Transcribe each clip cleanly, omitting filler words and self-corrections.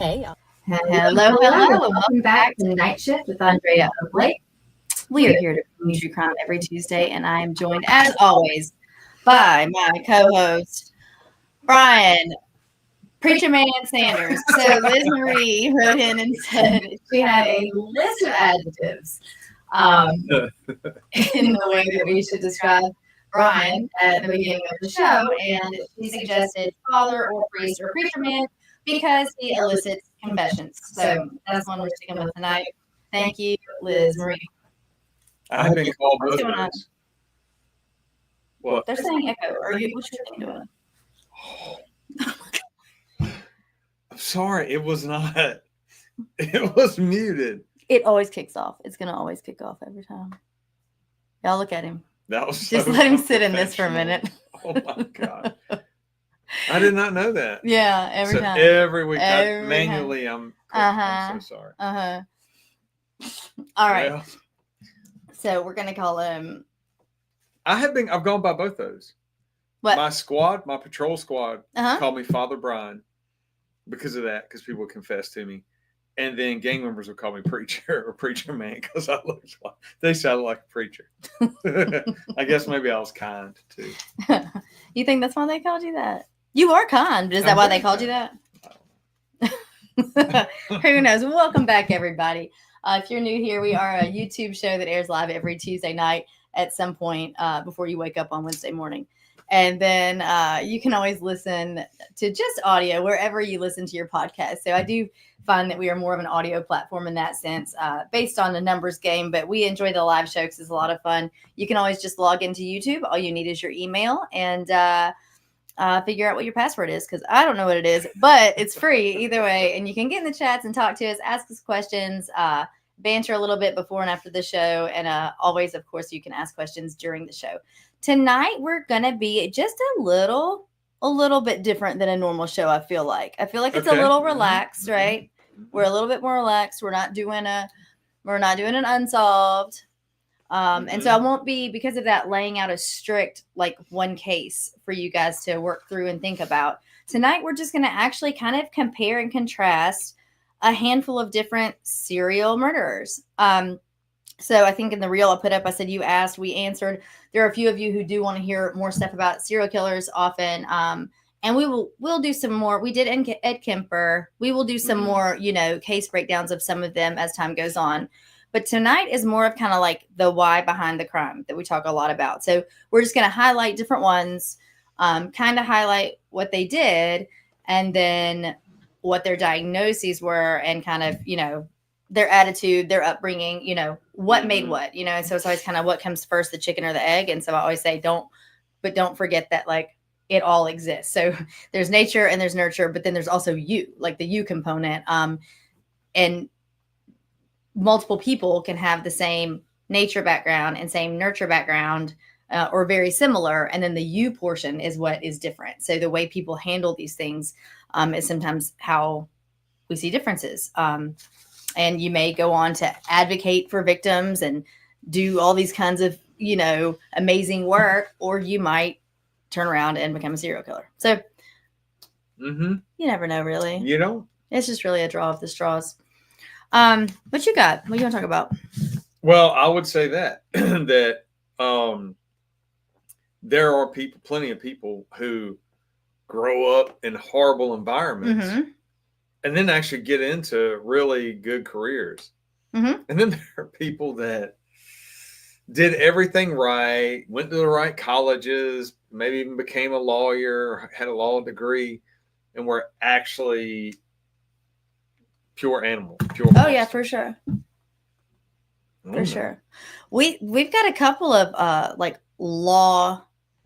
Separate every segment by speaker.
Speaker 1: Hey.
Speaker 2: Hello. Welcome back to Nightshift with Andrea and Brian. We are here to bring you true crime every Tuesday, and I am joined, as always, by my co-host, Brian, Preacher Man Sanders. So Liz Marie wrote in and said she had a list of adjectives in the way that we should describe Brian at the beginning of the show, and she suggested father or priest or preacher man because he elicits confessions. So that's one we're sticking with tonight. Thank you, Liz Marie.
Speaker 3: I've been called both
Speaker 2: What's
Speaker 3: of
Speaker 2: going on?
Speaker 3: those. What?
Speaker 2: They're saying echo. What's your thing doing?
Speaker 3: I'm sorry, it was not. It was muted.
Speaker 2: It always kicks off. It's going to always kick off every time. Y'all look at him.
Speaker 3: That was
Speaker 2: Just
Speaker 3: so
Speaker 2: let him sit in this for a minute.
Speaker 3: Oh my God. I did not know that.
Speaker 2: Yeah, every
Speaker 3: so
Speaker 2: time.
Speaker 3: Every week.
Speaker 2: Every
Speaker 3: manually, I'm so sorry.
Speaker 2: All right.
Speaker 3: Well,
Speaker 2: so we're going to call him.
Speaker 3: I've gone by both those.
Speaker 2: What?
Speaker 3: My patrol squad called me Father Brian because of that, because people would confess to me. And then gang members would call me preacher or preacher man because they sounded like a preacher. I guess maybe I was kind too.
Speaker 2: You think that's why they called you that? You are kind, but is that why they called you that? Who knows? Welcome back, everybody. If you're new here, we are a YouTube show that airs live every Tuesday night at some point before you wake up on Wednesday morning. And then you can always listen to just audio wherever you listen to your podcast. So I do find that we are more of an audio platform in that sense, based on the numbers game. But we enjoy the live show because it's a lot of fun. You can always just log into YouTube. All you need is your email and figure out what your password is, because I don't know what it is, but it's free either way. And you can get in the chats and talk to us, ask us questions, banter a little bit before and after the show. And always, of course, you can ask questions during the show. Tonight, we're going to be just a little bit different than a normal show, I feel like. It's a little relaxed, right? We're a little bit more relaxed. We're not doing an unsolved. And so I won't be, because of that, laying out a strict, one case for you guys to work through and think about. Tonight, we're just going to actually kind of compare and contrast a handful of different serial murderers. So I think in the reel I put up, I said, you asked, we answered. There are a few of you who do want to hear more stuff about serial killers often. And we'll do some more. We did Ed Kemper. We will do some more, case breakdowns of some of them as time goes on. But tonight is more of kind of like the why behind the crime that we talk a lot about. So we're just going to highlight different ones, kind of highlight what they did, and then what their diagnoses were, and kind of, their attitude, their upbringing, what made what, and so it's always kind of what comes first, the chicken or the egg. And so I always say, don't forget that, it all exists. So there's nature and there's nurture, but then there's also you, the you component. And multiple people can have the same nature background and same nurture background, or very similar. And then the you portion is what is different. So the way people handle these things is sometimes how we see differences. And you may go on to advocate for victims and do all these kinds of, amazing work, or you might turn around and become a serial killer. So you never know, really.
Speaker 3: You don't.
Speaker 2: It's just really a draw of the straws. What you got? What do you want to talk about?
Speaker 3: Well, I would say that there are plenty of people who grow up in horrible environments and then actually get into really good careers. And then there are people that did everything right, went to the right colleges, maybe even became a lawyer, had a law degree, and were actually pure animal.
Speaker 2: Oh, yeah, for sure. For sure. We've got a couple of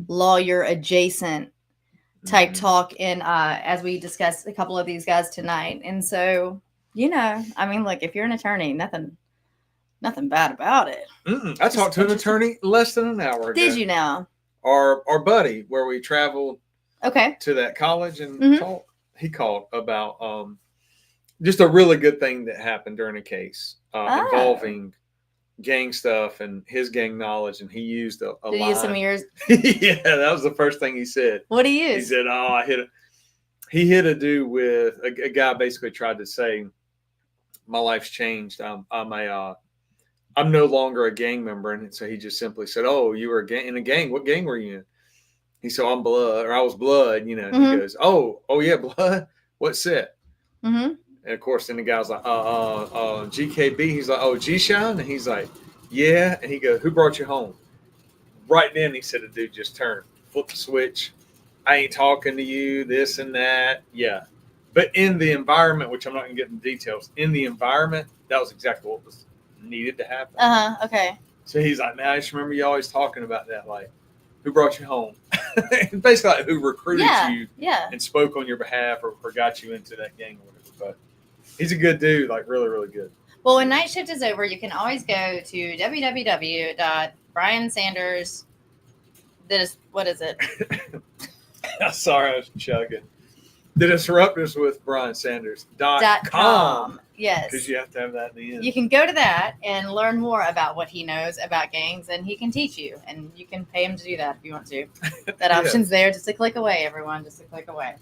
Speaker 2: lawyer adjacent type talk in as we discuss a couple of these guys tonight. And so, if you're an attorney, nothing bad about it.
Speaker 3: I talked to an attorney less than an hour ago.
Speaker 2: Did you now?
Speaker 3: Our buddy, where we traveled to that college and talked, he called about just a really good thing that happened during a case involving gang stuff and his gang knowledge, and he used a
Speaker 2: Did he use some of yours?
Speaker 3: Yeah, that was the first thing he said.
Speaker 2: What did he use?
Speaker 3: He said, "Oh, I hit it." he hit a dude with a guy basically tried to say, my life's changed. I'm no longer a gang member. And so he just simply said, oh, you were in a gang. What gang were you in? He said, I'm blood, or I was blood, you know.
Speaker 2: Mm-hmm.
Speaker 3: He goes, oh yeah, blood. What set?
Speaker 2: Mm-hmm.
Speaker 3: And of course, then the guy's like, GKB. He's like, oh, G-Shine? And he's like, yeah. And he goes, who brought you home? Right then, he said, the dude just turned, flipped the switch. I ain't talking to you, this and that. Yeah. But in the environment, which I'm not going to get into details, in the environment, that was exactly what was needed to happen.
Speaker 2: Okay.
Speaker 3: So he's like, man, I just remember you always talking about that, like, who brought you home? Basically, like, who recruited you and spoke on your behalf or got you into that gang or whatever. But he's a good dude, like really, really good.
Speaker 2: Well, when night shift is over, you can always go to www.briansanders. What is it?
Speaker 3: Sorry, I was chugging. The Disruptors with BrianSanders.com.
Speaker 2: Yes.
Speaker 3: Because you have to have that in the end.
Speaker 2: You can go to that and learn more about what he knows about gangs, and he can teach you. And you can pay him to do that if you want to. That option's there. Just a click away, everyone. Just a click away.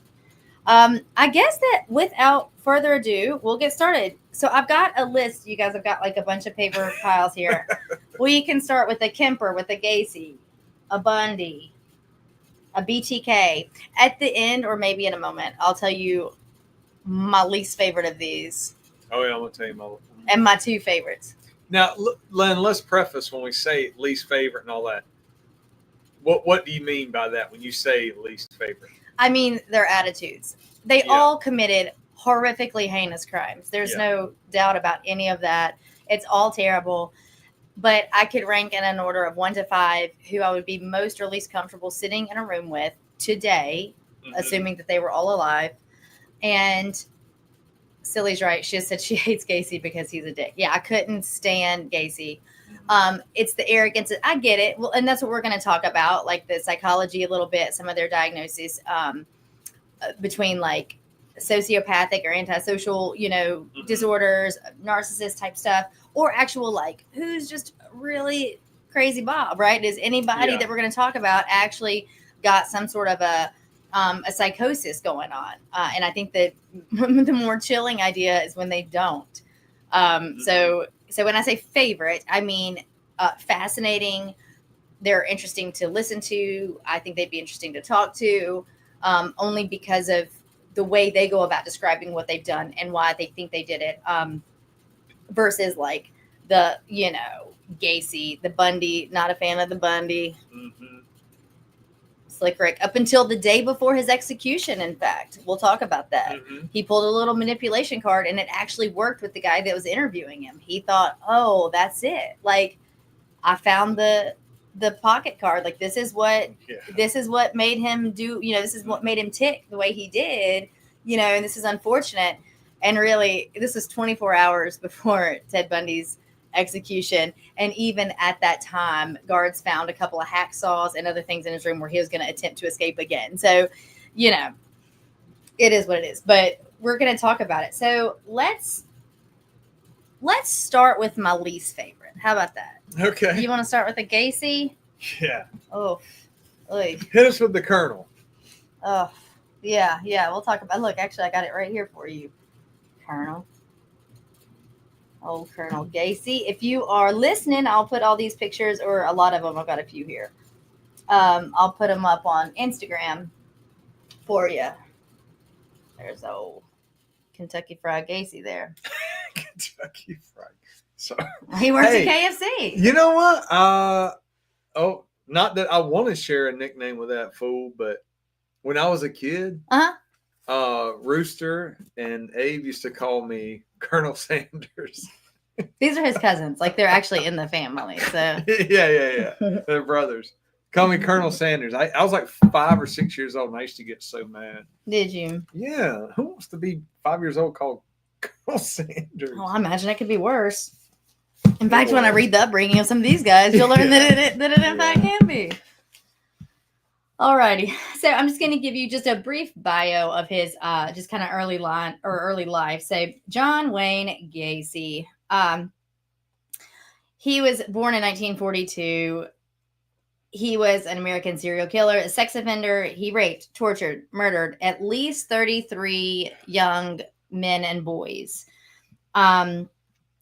Speaker 2: I guess that without further ado, we'll get started. So I've got a list. You guys have got like a bunch of paper piles here. We can start with a Kemper, with a Gacy, a Bundy, a BTK. At the end, or maybe in a moment, I'll tell you my least favorite of these.
Speaker 3: Oh, yeah, I'm going to tell you my...
Speaker 2: And my two favorites.
Speaker 3: Now, Len, let's preface when we say least favorite and all that. What do you mean by that when you say least favorite?
Speaker 2: I mean, their attitudes. They all committed horrifically heinous crimes. There's no doubt about any of that. It's all terrible. But I could rank in an order of 1 to 5 who I would be most or least comfortable sitting in a room with today, assuming that they were all alive. And Silly's right. She just said she hates Gacy because he's a dick. Yeah, I couldn't stand Gacy. It's the arrogance. I get it. Well, and that's what we're going to talk about, like the psychology a little bit, some of their diagnoses between like sociopathic or antisocial, disorders, narcissist type stuff, or actual like who's just really crazy Bob, right? Is anybody that we're going to talk about actually got some sort of a psychosis going on? And I think that the more chilling idea is when they don't. So when I say favorite, I mean fascinating. They're interesting to listen to. I think they'd be interesting to talk to, only because of the way they go about describing what they've done and why they think they did it, versus like the, Gacy, the Bundy, not a fan of the Bundy. Slick Rick, up until the day before his execution, in fact. We'll talk about that. He pulled a little manipulation card, and it actually worked with the guy that was interviewing him. He thought, oh, that's it. Like, I found the pocket card. Like, this is what made him do, this is what made him tick the way he did, and this is unfortunate. And really, this was 24 hours before Ted Bundy's execution. And even at that time, guards found a couple of hacksaws and other things in his room where he was going to attempt to escape again. So, it is what it is. But we're going to talk about it. So let's start with my least favorite. How about that?
Speaker 3: Okay.
Speaker 2: You want to start with the Gacy?
Speaker 3: Yeah.
Speaker 2: Oh, oy.
Speaker 3: Hit us with the Colonel.
Speaker 2: Oh, yeah. We'll talk about. Look, actually, I got it right here for you, Colonel. Old Colonel Gacy. If you are listening, I'll put all these pictures, or a lot of them. I've got a few here. I'll put them up on Instagram for you. There's old Kentucky Fried Gacy there.
Speaker 3: Kentucky Fried. Sorry.
Speaker 2: He works at KFC.
Speaker 3: You know what? Not that I want to share a nickname with that fool, but when I was a kid, Rooster and Abe used to call me Colonel Sanders.
Speaker 2: These are his cousins. Like, they're actually in the family. So
Speaker 3: yeah. They're brothers. Call me Colonel Sanders. I was like 5 or 6 years old, and I used to get so mad.
Speaker 2: Did you?
Speaker 3: Yeah. Who wants to be 5 years old called Colonel Sanders?
Speaker 2: Oh, I imagine it could be worse. In fact, when I read the upbringing of some of these guys, you'll learn that it in fact can be. Alrighty. So I'm just going to give you just a brief bio of his just kind of early life. So John Wayne Gacy. He was born in 1942. he was an American serial killer, a sex offender. He raped, tortured, murdered at least 33 young men and boys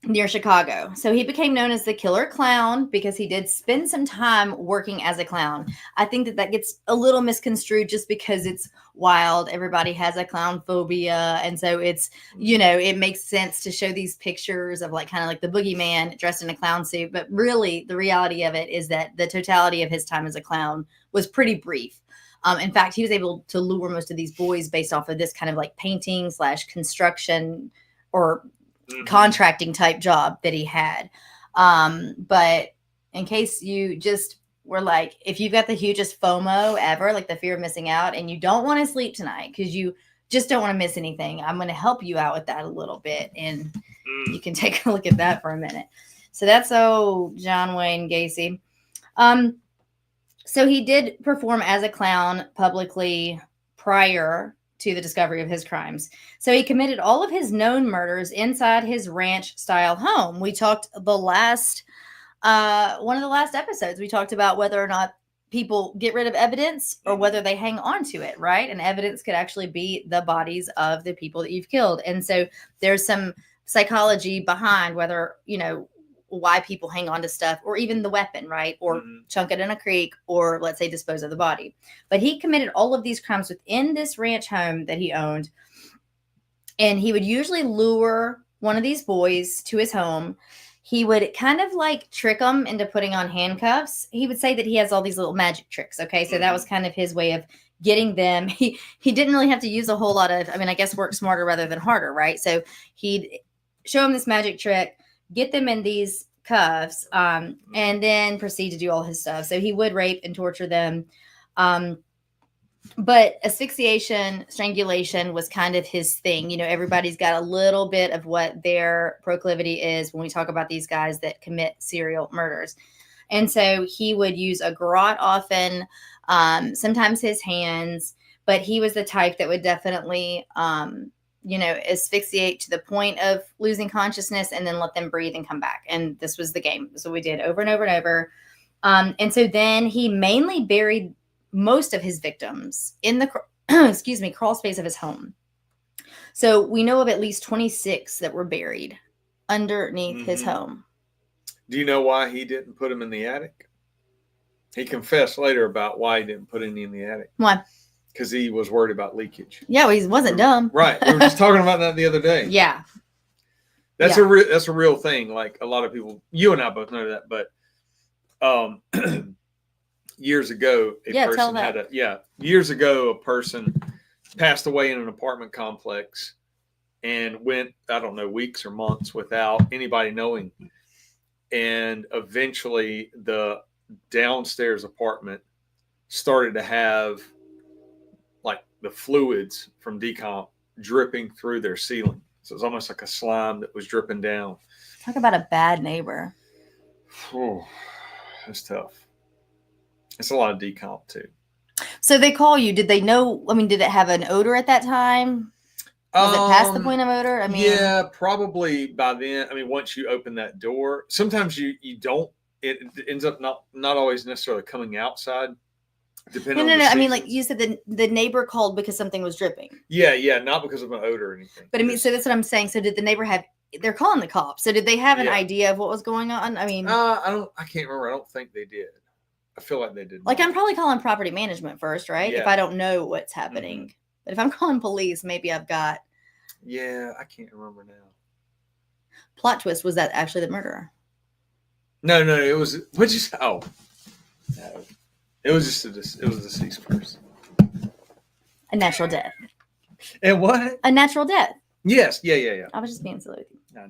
Speaker 2: near Chicago. So he became known as the Killer Clown because he did spend some time working as a clown. I think that gets a little misconstrued just because it's wild. Everybody has a clown phobia. And so it's, it makes sense to show these pictures of like kind of like the boogeyman dressed in a clown suit. But really, the reality of it is that the totality of his time as a clown was pretty brief. In fact, he was able to lure most of these boys based off of this kind of like painting / construction or contracting type job that he had. But in case you just were like, if you've got the hugest FOMO ever, like the fear of missing out, and you don't want to sleep tonight because you just don't want to miss anything, I'm going to help you out with that a little bit. And you can take a look at that for a minute. So that's John Wayne Gacy. So he did perform as a clown publicly prior to the discovery of his crimes. So he committed all of his known murders inside his ranch-style home. We talked one of the last episodes, we talked about whether or not people get rid of evidence or whether they hang on to it, right? And evidence could actually be the bodies of the people that you've killed. And so there's some psychology behind whether, why people hang on to stuff, or even the weapon, right? Or chunk it in a creek, or let's say dispose of the body. But he committed all of these crimes within this ranch home that he owned. And he would usually lure one of these boys to his home. He would kind of like trick them into putting on handcuffs. He would say that he has all these little magic tricks. Okay. So that was kind of his way of getting them. He didn't really have to use a whole lot of, I guess work smarter rather than harder, right? So he'd show them this magic trick, get them in these cuffs, and then proceed to do all his stuff. So he would rape and torture them. But asphyxiation, strangulation was kind of his thing. Everybody's got a little bit of what their proclivity is when we talk about these guys that commit serial murders. And so he would use a garrote often, sometimes his hands, but he was the type that would definitely asphyxiate to the point of losing consciousness and then let them breathe and come back. And this was the game. This is what we did over and over and over. And so then he mainly buried most of his victims in the, crawl space of his home. So we know of at least 26 that were buried underneath his home.
Speaker 3: Do you know why he didn't put them in the attic? He confessed later about why he didn't put any in the attic.
Speaker 2: Why?
Speaker 3: Because he was worried about leakage.
Speaker 2: Yeah, well, he wasn't dumb.
Speaker 3: Right. We were just talking about that the other day.
Speaker 2: Yeah.
Speaker 3: That's a real thing. Like a lot of people, you and I both know that, but years ago, years ago, a person passed away in an apartment complex and went, I don't know, weeks or months without anybody knowing. And eventually the downstairs apartment started to have like the fluids from decomp dripping through their ceiling. So it's almost like a slime that was dripping down.
Speaker 2: Talk about a bad neighbor.
Speaker 3: Oh, that's tough. It's a lot of decomp too.
Speaker 2: So they call you. Did they know? Did it have an odor at that time? Was it past the point of odor?
Speaker 3: Yeah, probably by then. Once you open that door, sometimes you don't. It ends up not always necessarily coming outside. Depending on the seasons.
Speaker 2: Like you said, the neighbor called because something was dripping.
Speaker 3: Yeah, not because of an odor or anything.
Speaker 2: But so that's what I'm saying. So did the neighbor have? They're calling the cops. So did they have an idea of what was going on? I
Speaker 3: can't remember. I don't think they did. I feel like they did.
Speaker 2: Like I'm probably calling property management first, right? Yeah. If I don't know what's happening. Mm-hmm. But if I'm calling police, maybe I've got.
Speaker 3: Yeah, I can't remember now.
Speaker 2: Plot twist, was that actually the murderer?
Speaker 3: No, it was. What'd you say? Oh, no. It was just it was a deceased person.
Speaker 2: A natural death.
Speaker 3: And what?
Speaker 2: A natural death.
Speaker 3: Yes. Yeah.
Speaker 2: I was just being silly with you.
Speaker 3: No.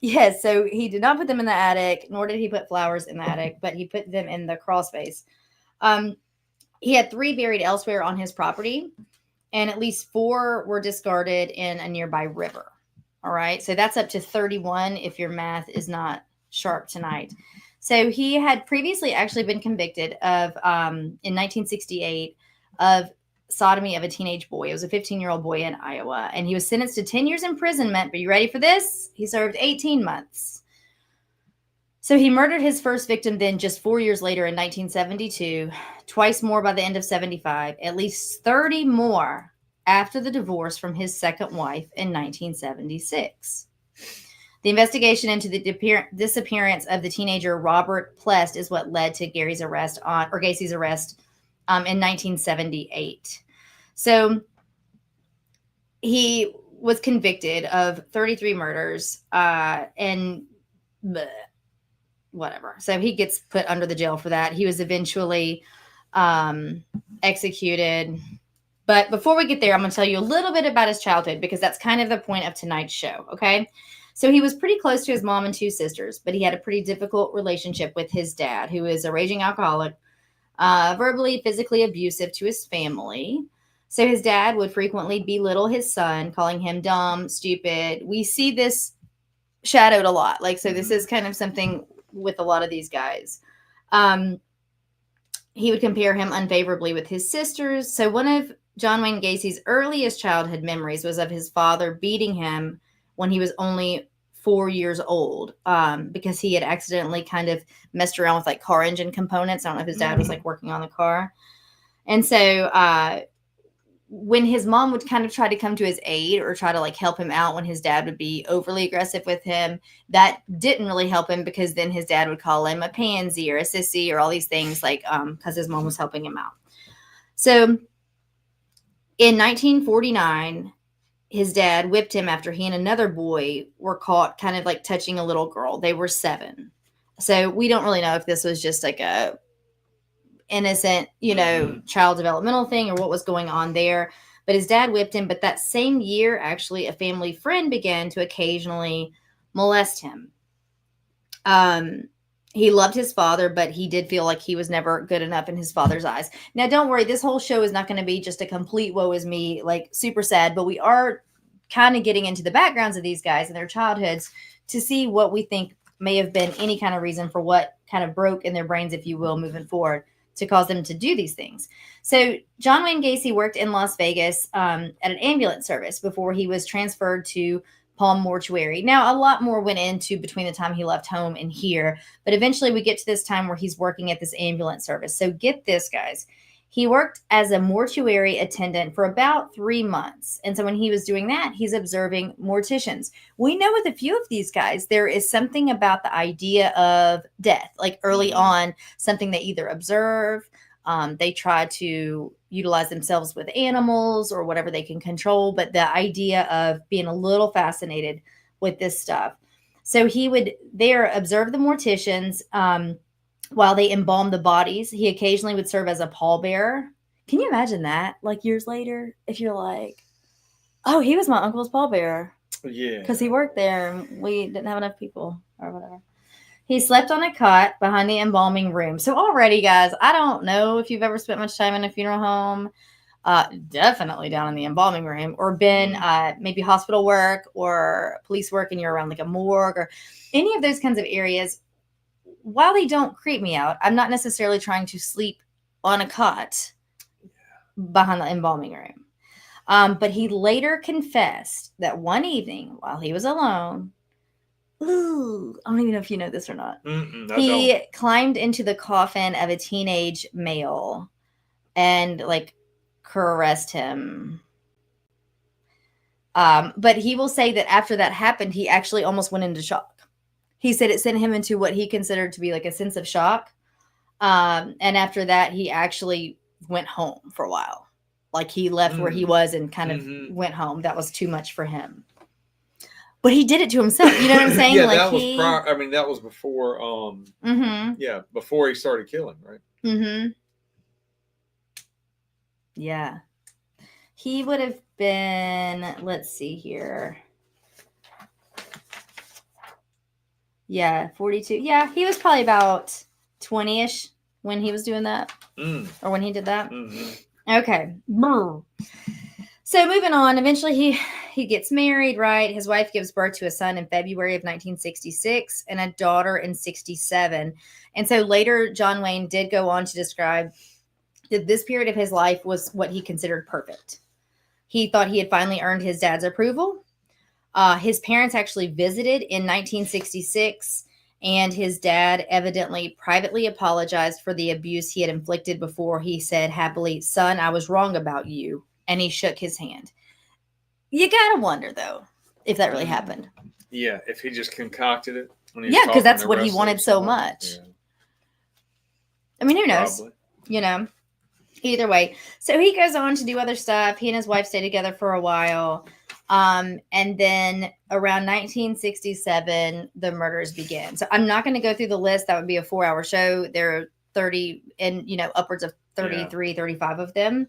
Speaker 2: Yes, so he did not put them in the attic, nor did he put flowers in the attic, but he put them in the crawl space. He had 3 buried elsewhere on his property, and at least 4 were discarded in a nearby river. All right, so that's up to 31 if your math is not sharp tonight. So he had previously actually been convicted of, in 1968, of sodomy of a teenage boy. It was a 15-year-old boy in Iowa, and he was sentenced to 10 years imprisonment. But you ready for this? He served 18 months. So he murdered his first victim then just 4 years later in 1972, twice more by the end of 75, at least 30 more after the divorce from his second wife in 1976. The investigation into the disappearance of the teenager Robert Plest is what led to Gacy's arrest in 1978. So he was convicted of 33 murders and whatever. So he gets put under the jail for that. He was eventually executed. But before we get there, I'm going to tell you a little bit about his childhood because that's kind of the point of tonight's show, okay? So he was pretty close to his mom and two sisters, but he had a pretty difficult relationship with his dad, who is a raging alcoholic, verbally, physically abusive to his family. So his dad would frequently belittle his son, calling him dumb, stupid. We see this shadowed a lot. Like, so this is kind of something with a lot of these guys. He would compare him unfavorably with his sisters. So one of John Wayne Gacy's earliest childhood memories was of his father beating him when he was only 4 years old, because he had accidentally kind of messed around with like car engine components. I don't know if his dad was like working on the car. And so when his mom would kind of try to come to his aid or try to like help him out when his dad would be overly aggressive with him, that didn't really help him because then his dad would call him a pansy or a sissy or all these things like, because his mom was helping him out. So in 1949, his dad whipped him after he and another boy were caught kind of like touching a little girl. They were 7. So we don't really know if this was just like a innocent, child developmental thing or what was going on there. But his dad whipped him. But that same year, actually, a family friend began to occasionally molest him. He loved his father, but he did feel like he was never good enough in his father's eyes. Now, don't worry. This whole show is not going to be just a complete woe is me, like super sad. But we are kind of getting into the backgrounds of these guys and their childhoods to see what we think may have been any kind of reason for what kind of broke in their brains, if you will, moving forward to cause them to do these things. So John Wayne Gacy worked in Las Vegas at an ambulance service before he was transferred to Palm Mortuary. Now, a lot more went into between the time he left home and here, but eventually we get to this time where he's working at this ambulance service. So get this, guys. He worked as a mortuary attendant for about 3 months. And so when he was doing that, he's observing morticians. We know with a few of these guys, there is something about the idea of death, like early on, something they either observe, they try to utilize themselves with animals or whatever they can control, but the idea of being a little fascinated with this stuff. So he would there observe the morticians, while they embalmed the bodies. He occasionally would serve as a pallbearer. Can you imagine that? Like years later, if you're like, oh, he was my uncle's pallbearer.
Speaker 3: Yeah.
Speaker 2: Because he worked there and we didn't have enough people or whatever. He slept on a cot behind the embalming room. So already, guys, I don't know if you've ever spent much time in a funeral home, definitely down in the embalming room, or been maybe hospital work or police work and you're around like a morgue or any of those kinds of areas. While they don't creep me out, I'm not necessarily trying to sleep on a cot behind the embalming room. But he later confessed that one evening while he was alone, I don't even know if you know this or not. He climbed into the coffin of a teenage male and like caressed him. But he will say that after that happened, he actually almost went into shock. He said it sent him into what he considered to be like a sense of shock. And after that, he actually went home for a while. Like he left where he was and kind of went home. That was too much for him. But he did it to himself. You know what I'm saying?
Speaker 3: Yeah,
Speaker 2: like
Speaker 3: that was prior. I mean, that was before. Yeah, before he started killing, right?
Speaker 2: Yeah. He would have been. Let's see here. Yeah, 42. Yeah, he was probably about 20-ish when he was doing that. Or when he did that. Okay. So moving on, eventually he gets married, right? His wife gives birth to a son in February of 1966 and a daughter in 67. And so later, John Wayne did go on to describe that this period of his life was what he considered perfect. He thought he had finally earned his dad's approval. His parents actually visited in 1966, And his dad evidently privately apologized for the abuse he had inflicted before he said happily, "Son, I was wrong about you." And he shook his hand. You gotta wonder, though, if that really happened.
Speaker 3: Yeah, if he just concocted it.
Speaker 2: Yeah, because that's what he wanted so much. Yeah. I mean, who knows? Probably. You know, either way. So he goes on to do other stuff. He and his wife stay together for a while. And then around 1967, the murders begin. So I'm not going to go through the list. That would be a 4-hour show. There are 30 and, upwards of 33, 35 of them.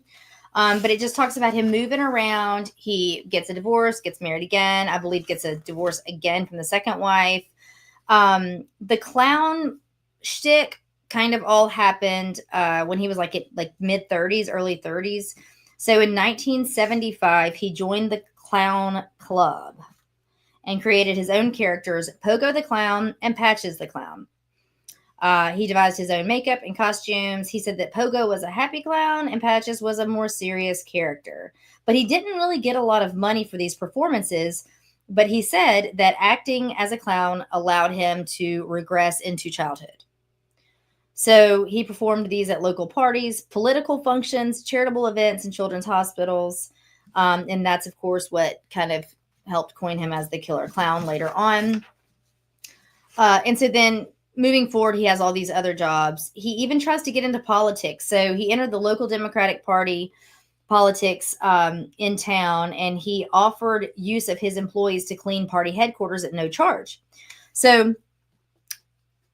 Speaker 2: But it just talks about him moving around. He gets a divorce, gets married again. I believe gets a divorce again from the second wife. The clown shtick kind of all happened when he was like mid 30s, early 30s. So in 1975, he joined the Clown Club and created his own characters, Pogo the Clown and Patches the Clown. He devised his own makeup and costumes. He said that Pogo was a happy clown and Patches was a more serious character. But he didn't really get a lot of money for these performances. But he said that acting as a clown allowed him to regress into childhood. So he performed these at local parties, political functions, charitable events, and children's hospitals. And that's, of course, what kind of helped coin him as the killer clown later on. And so then moving forward, he has all these other jobs. He even tries to get into politics. So he entered the local Democratic Party politics in town, and he offered use of his employees to clean party headquarters at no charge. So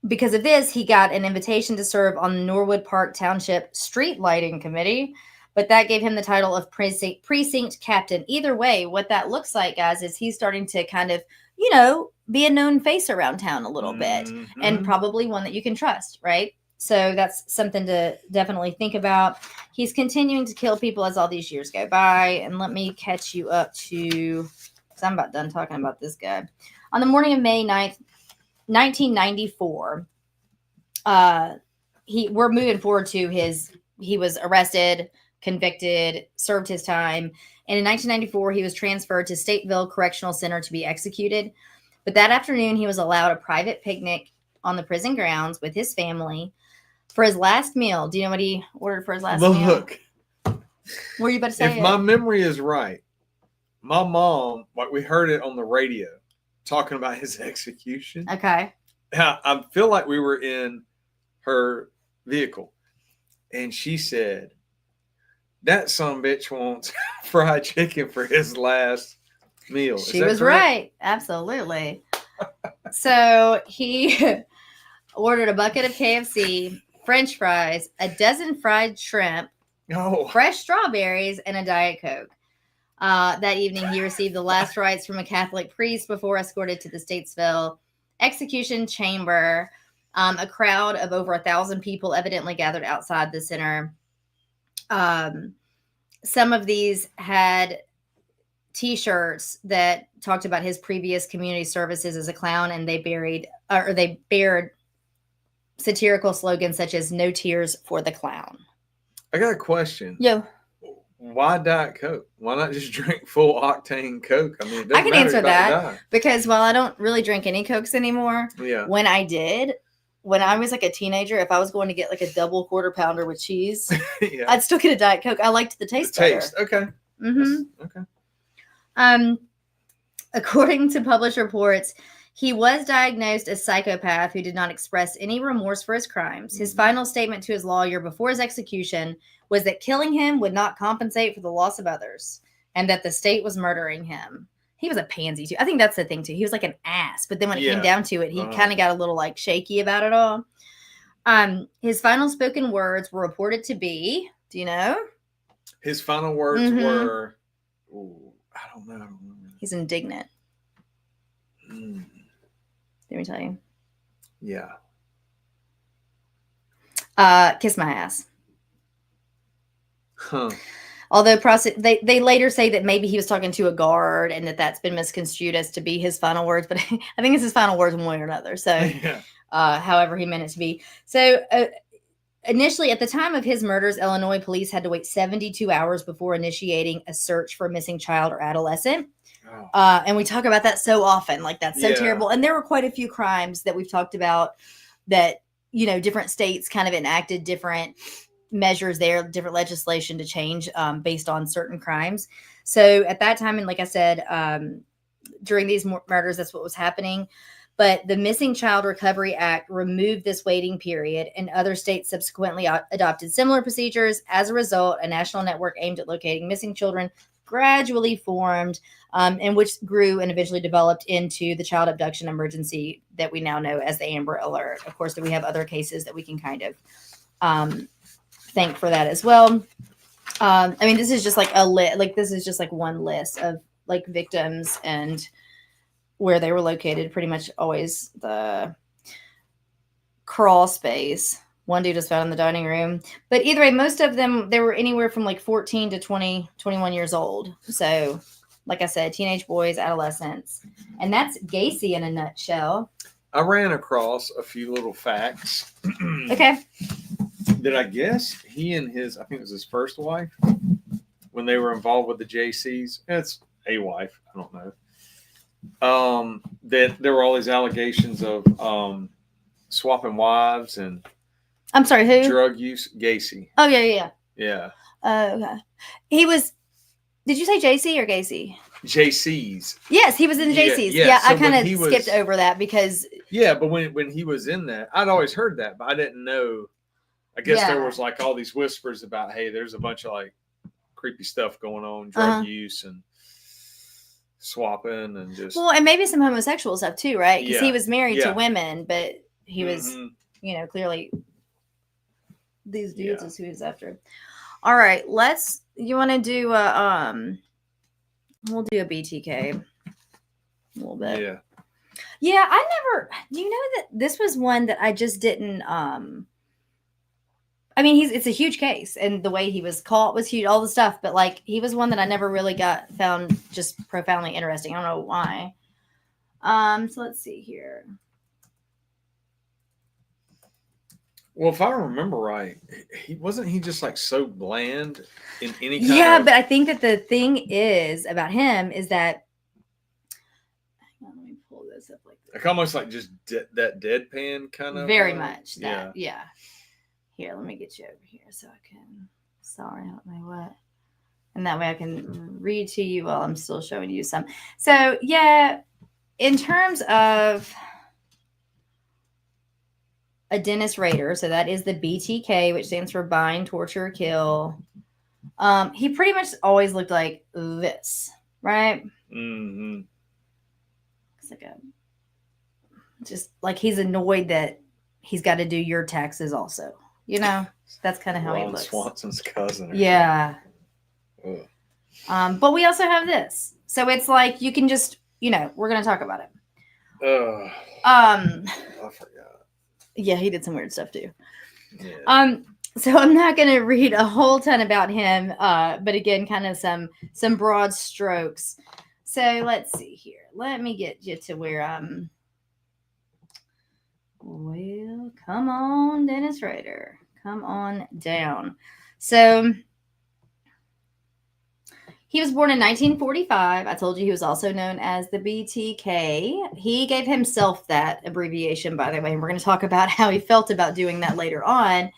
Speaker 2: because of this, he got an invitation to serve on the Norwood Park Township Street Lighting Committee, but that gave him the title of precinct captain. Either way, what that looks like, guys, is he's starting to kind of, be a known face around town a little bit, and probably one that you can trust, right? So that's something to definitely think about. He's continuing to kill people as all these years go by. And let me catch you up to, because I'm about done talking about this guy. On the morning of May 9th, 1994, we're moving forward to he was arrested, convicted, served his time. And in 1994, he was transferred to Stateville Correctional Center to be executed. But that afternoon, he was allowed a private picnic on the prison grounds with his family for his last meal. Do you know what he ordered for his last meal?
Speaker 3: Look.
Speaker 2: What were you about to say?
Speaker 3: If my memory is right, my mom, we heard it on the radio talking about his execution.
Speaker 2: Okay.
Speaker 3: I feel like we were in her vehicle, and she said, "That sumbitch wants fried chicken for his last meal."
Speaker 2: She was correct? Right. Absolutely. So he ordered a bucket of KFC, French fries, a dozen fried shrimp, fresh strawberries, and a Diet Coke. That evening, he received the last rites from a Catholic priest before escorted to the Statesville execution chamber. A crowd of over 1,000 people evidently gathered outside the center. Some of these had T-shirts that talked about his previous community services as a clown, and they bared satirical slogans such as "No tears for the clown."
Speaker 3: I got a question.
Speaker 2: Yeah.
Speaker 3: Why Diet Coke? Why not just drink full octane Coke? I mean, it doesn't
Speaker 2: I can
Speaker 3: matter
Speaker 2: answer that because while I don't really drink any Cokes anymore, when I was like a teenager, if I was going to get like a double quarter pounder with cheese, I'd still get a Diet Coke. I liked the taste better.
Speaker 3: Okay.
Speaker 2: Mm-hmm. Okay. According to published reports, he was diagnosed as psychopath who did not express any remorse for his crimes. His final statement to his lawyer before his execution was that killing him would not compensate for the loss of others and that the state was murdering him. He was a pansy too. I think that's the thing too. He was like an ass, but then when it came down to it, he kind of got a little like shaky about it all. His final spoken words were reported to be, do you know?
Speaker 3: His final words were, I don't know.
Speaker 2: He's indignant. Let me tell you.
Speaker 3: Yeah.
Speaker 2: Kiss my ass.
Speaker 3: Huh.
Speaker 2: Although they later say that maybe he was talking to a guard and that's been misconstrued as to be his final words, but I think it's his final words one way or another. So however he meant it to be. So Initially, at the time of his murders, Illinois police had to wait 72 hours before initiating a search for a missing child or adolescent. And we talk about that so often, like that's so terrible. And there were quite a few crimes that we've talked about that, different states kind of enacted different measures there, different legislation to change based on certain crimes. So at that time, and like I said, during these murders, that's what was happening. But the Missing Child Recovery Act removed this waiting period, and other states subsequently adopted similar procedures. As a result, a national network aimed at locating missing children gradually formed, and which grew and eventually developed into the child abduction emergency that we now know as the Amber Alert. Of course, we have other cases that we can kind of thank for that as well. This is just like a list. Like this is just like one list of like victims and where they were located. Pretty much always the crawl space. One dude was found in the dining room. But either way, most of them, they were anywhere from like 14 to 20, 21 years old. So, like I said, teenage boys, adolescents. And that's Gacy in a nutshell.
Speaker 3: I ran across a few little facts.
Speaker 2: Okay.
Speaker 3: That I guess he and I think it was his first wife, when they were involved with the JCs. It's a wife. I don't know. That there were all these allegations of swapping wives and
Speaker 2: I'm sorry, who?
Speaker 3: Drug use. Gacy.
Speaker 2: Oh yeah.
Speaker 3: Okay.
Speaker 2: He was. Did you say JC or Gacy?
Speaker 3: JCs.
Speaker 2: Yes, he was in the JCs. Yeah, so I kind of skipped over that because.
Speaker 3: Yeah, but when he was in that, I'd always heard that, but I didn't know. I guess there was like all these whispers about, hey, there's a bunch of like creepy stuff going on, drug use and swapping and just.
Speaker 2: Well, and maybe some homosexual stuff too, right? Because he was married to women, but he was, clearly these dudes is who he's after. All right, you want to do we'll do a BTK a little bit. Yeah, do you know that this was one that I just didn't, it's a huge case, and the way he was caught was huge, all the stuff, but like he was one that I never really found just profoundly interesting. I don't know why. So let's see here.
Speaker 3: Well, if I remember right, he just like so bland in any kind
Speaker 2: of... but I think that the thing is about him is that hang on, let me pull this up like this.
Speaker 3: Like almost like just that deadpan kind of
Speaker 2: very much that Here, let me get you over here so I can help me what. And that way I can read to you while I'm still showing you some. So in terms of a Dennis Rader, so that is the BTK, which stands for bind, torture, kill. He pretty much always looked like this, right?
Speaker 3: Mm-hmm.
Speaker 2: It's like just like he's annoyed that he's got to do your taxes also. That's kind of how he looks.
Speaker 3: Swanson's cousin.
Speaker 2: Yeah. But we also have this, so it's like you can just, we're gonna talk about it. I forgot. Yeah, he did some weird stuff too. Yeah. So I'm not going to read a whole ton about him, but again, kind of some broad strokes. So let's see here. Let me get you to where well, come on, Dennis Rader. Come on down. So he was born in 1945. I told you he was also known as the BTK. He gave himself that abbreviation, by the way, and we're going to talk about how he felt about doing that later on.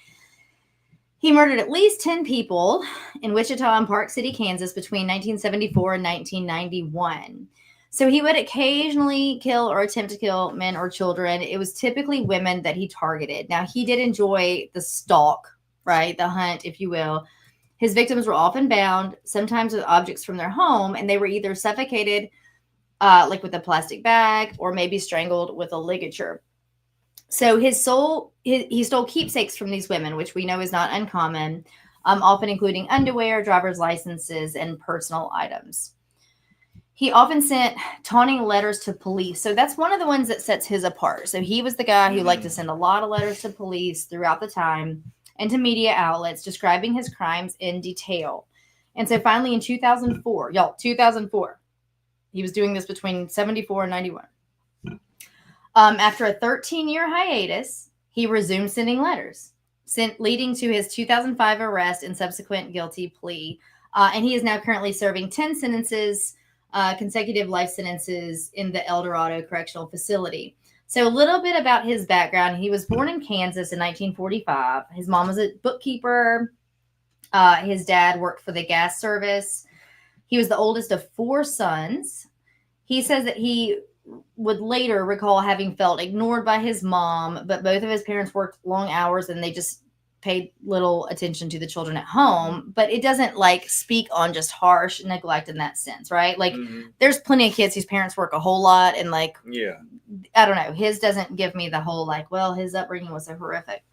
Speaker 2: He murdered at least 10 people in Wichita and Park City, Kansas between 1974 and 1991. So he would occasionally kill or attempt to kill men or children. It was typically women that he targeted. Now, he did enjoy the stalk, right? The hunt, if you will. His victims were often bound, sometimes with objects from their home, and they were either suffocated, like with a plastic bag, or maybe strangled with a ligature. So he stole keepsakes from these women, which we know is not uncommon, often including underwear, driver's licenses, and personal items. He often sent taunting letters to police. So that's one of the ones that sets his apart. So he was the guy who liked to send a lot of letters to police throughout the time and to media outlets describing his crimes in detail. And so finally in 2004, he was doing this between 74 and 91. After a 13-year hiatus, he resumed sending letters. leading to his 2005 arrest and subsequent guilty plea. And he is now currently serving 10 sentences, consecutive life sentences in the El Dorado Correctional Facility. So a little bit about his background. He was born in Kansas in 1945. His mom was a bookkeeper. His dad worked for the gas service. He was the oldest of 4 sons. He says that he would later recall having felt ignored by his mom, but both of his parents worked long hours and they just paid little attention to the children at home. But it doesn't like speak on just harsh neglect in that sense, right? Like there's plenty of kids whose parents work a whole lot and like, I don't know, his doesn't give me the whole like, well, his upbringing was so horrific.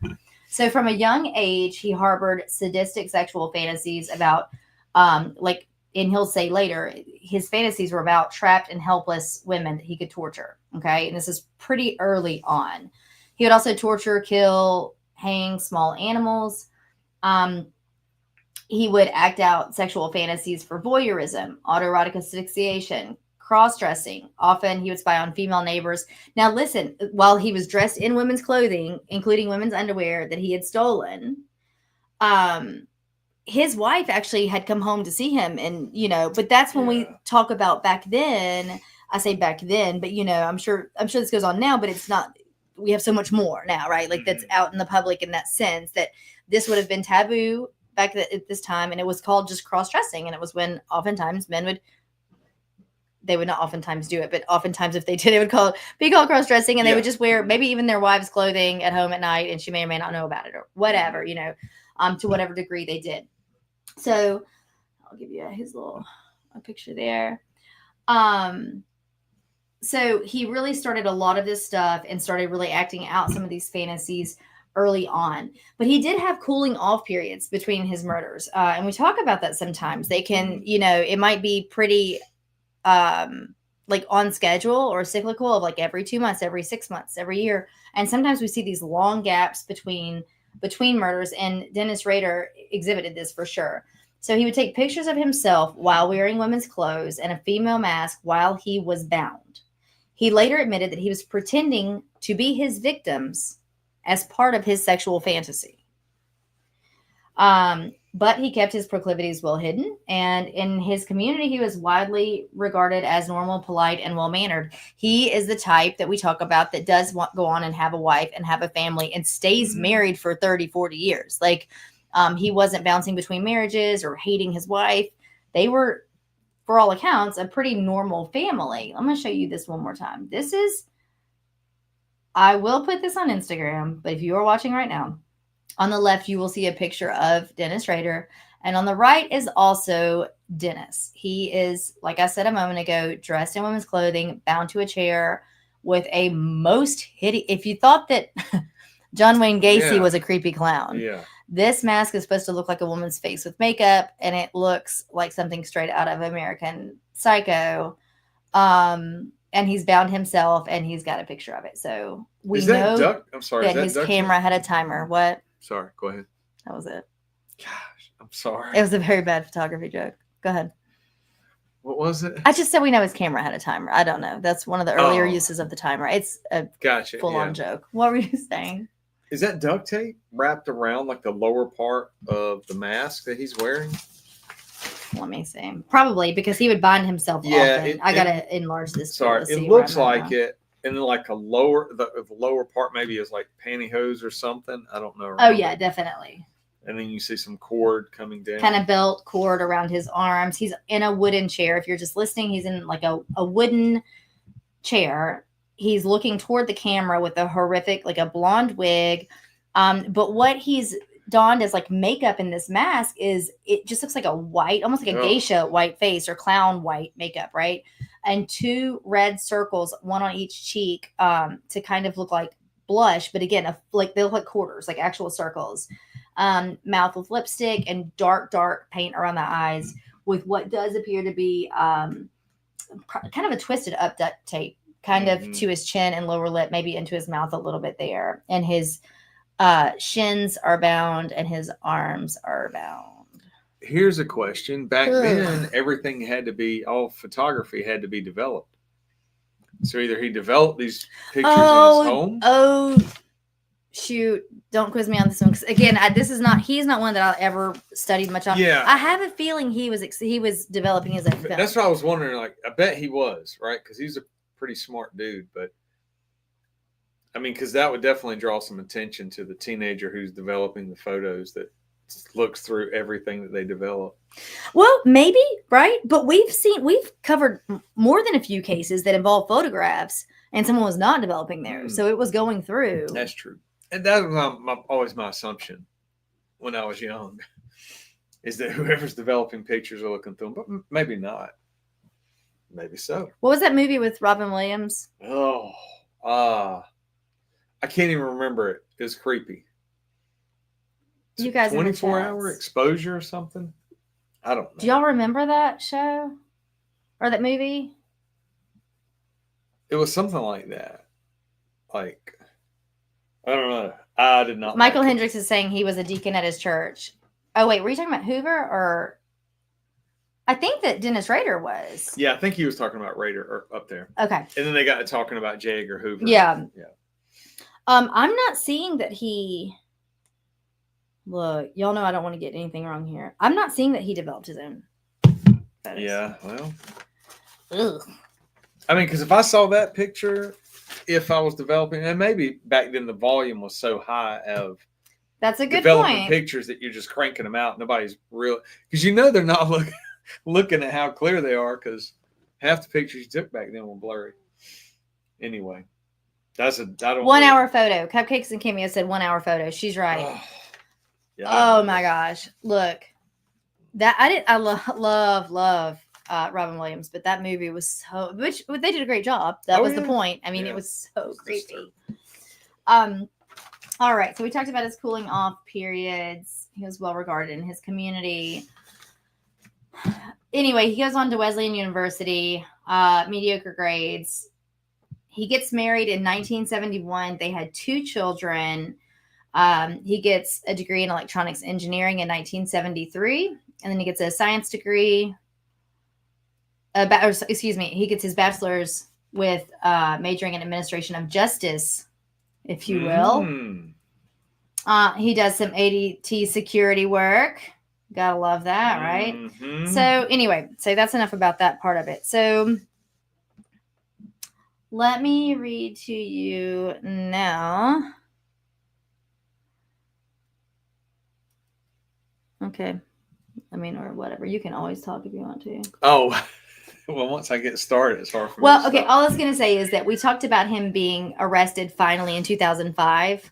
Speaker 2: So from a young age, he harbored sadistic sexual fantasies about like, and he'll say later, his fantasies were about trapped and helpless women that he could torture. Okay. And this is pretty early on. He would also torture, kill, hang small animals. He would act out sexual fantasies for voyeurism, autoerotic asphyxiation, cross-dressing. Often he would spy on female neighbors. Now listen, while he was dressed in women's clothing, including women's underwear that he had stolen, his wife actually had come home to see him. And, you know, but that's when we talk about back then. I say back then, but, you know, I'm sure this goes on now, but it's not, we have so much more now, right? Like that's out in the public in that sense that this would have been taboo back at this time. And it was called just cross-dressing. And it was when oftentimes they would not oftentimes do it, but oftentimes if they did, it would be called cross-dressing, and they would just wear maybe even their wives' clothing at home at night, and she may or may not know about it or whatever, you know, to whatever degree they did. So I'll give you his little picture there. So he really started a lot of this stuff and started really acting out some of these fantasies early on. But he did have cooling off periods between his murders. And we talk about that sometimes. They can, you know, it might be pretty like on schedule or cyclical of like every 2 months, every 6 months, every year. And sometimes we see these long gaps between murders, and Dennis Rader exhibited this for sure. So he would take pictures of himself while wearing women's clothes and a female mask while he was bound. He later admitted that he was pretending to be his victims as part of his sexual fantasy. But he kept his proclivities well hidden, and in his community, he was widely regarded as normal, polite, and well-mannered. He is the type that we talk about that does go on and have a wife and have a family and stays married for 30, 40 years. Like, he wasn't bouncing between marriages or hating his wife. They were, for all accounts, a pretty normal family. I'm going to show you this one more time. I will put this on Instagram, but if you are watching right now, on the left, you will see a picture of Dennis Rader. And on the right is also Dennis. He is, like I said a moment ago, dressed in women's clothing, bound to a chair with a most hideous. If you thought that John Wayne Gacy was a creepy clown, this mask is supposed to look like a woman's face with makeup, and it looks like something straight out of American Psycho. And he's bound himself, and he's got a picture of it. So we know that his camera had a timer. What?
Speaker 3: Sorry, go ahead.
Speaker 2: That was it.
Speaker 3: Gosh, I'm sorry.
Speaker 2: It was a very bad photography joke. Go ahead.
Speaker 3: What was it?
Speaker 2: I just said we know his camera had a timer. I don't know. That's one of the earlier uses of the timer. It's a full-on joke. What were you saying?
Speaker 3: Is that duct tape wrapped around like the lower part of the mask that he's wearing?
Speaker 2: Let me see. Probably because he would bind himself often. I got to enlarge this.
Speaker 3: Sorry, it looks like it. And then like the lower part maybe is like pantyhose or something. I don't know.
Speaker 2: Oh, yeah, definitely.
Speaker 3: And then you see some cord coming down.
Speaker 2: Kind of belt cord around his arms. He's in a wooden chair. If you're just listening, he's in like a wooden chair. He's looking toward the camera with a horrific, like a blonde wig. But what he's donned as like makeup in this mask is, it just looks like a white, almost like a geisha white face or clown white makeup, right? And 2 red circles, one on each cheek, to kind of look like blush, but again, like they look like quarters, like actual circles. Mouth with lipstick and dark paint around the eyes, with what does appear to be kind of a twisted up duct tape, kind of to his chin and lower lip, maybe into his mouth a little bit there. And his shins are bound and his arms are bound.
Speaker 3: Here's a question. Back then, everything had to be, all photography had to be developed. So either he developed these pictures in his home.
Speaker 2: shoot, don't quiz me on this one. Because again, he's not one that I ever studied much on.
Speaker 3: Yeah.
Speaker 2: I have a feeling he was developing his own film.
Speaker 3: That's what I was wondering. Like, I bet he was, right? Because he's a pretty smart dude. But, I mean, because that would definitely draw some attention to the teenager who's developing the photos that looks through everything that they develop.
Speaker 2: Well, maybe, right? But we've covered more than a few cases that involve photographs and someone was not developing theirs. So it was going through.
Speaker 3: That's true. And that was always my assumption when I was young, is that whoever's developing pictures are looking through them, but maybe not. Maybe so.
Speaker 2: What was that movie with Robin Williams?
Speaker 3: Oh, I can't even remember it. It was creepy.
Speaker 2: You guys
Speaker 3: 24-hour exposure or something? I don't know.
Speaker 2: Do y'all remember that show? Or that movie?
Speaker 3: It was something like that. Like, I don't know. I did not.
Speaker 2: Michael Hendricks is saying he was a deacon at his church. Oh, wait. Were you talking about Hoover or... I think that Dennis Rader was.
Speaker 3: Yeah, I think he was talking about Rader up there.
Speaker 2: Okay.
Speaker 3: And then they got to talking about J. Edgar Hoover.
Speaker 2: Yeah.
Speaker 3: Yeah.
Speaker 2: I'm not seeing that he... Look, y'all know I don't want to get anything wrong here. I'm not seeing that he developed his own photos.
Speaker 3: Yeah, well.
Speaker 2: Ugh.
Speaker 3: I mean, because if I saw that picture, if I was developing, and maybe back then the volume was so high of
Speaker 2: that's a good
Speaker 3: developing
Speaker 2: point.
Speaker 3: Pictures that you're just cranking them out. Nobody's real, because they're not looking at how clear they are, because half the pictures you took back then were blurry. Anyway, I don't.
Speaker 2: 1 hour photo. Cupcakes and Kimmy said 1 hour photo. She's right.
Speaker 3: Oh, yeah,
Speaker 2: oh my gosh! Look, that I love Robin Williams, but that movie was so. Which they did a great job. That was the point. I mean, it was so creepy. All right, so we talked about his cooling off periods. He was well regarded in his community. Anyway, he goes on to Wesleyan University, mediocre grades. He gets married in 1971. They had 2 children. He gets a degree in electronics engineering in 1973, and then he gets a science degree. He gets his bachelor's with majoring in administration of justice, if you will. He does some ADT security work. Gotta love that, right? So anyway, that's enough about that part of it. So let me read to you now. Okay. I mean, or whatever. You can always talk if you want to.
Speaker 3: Oh, well, once I get started, it's hard for me.
Speaker 2: Well, okay. All I was going to say is that we talked about him being arrested finally in 2005.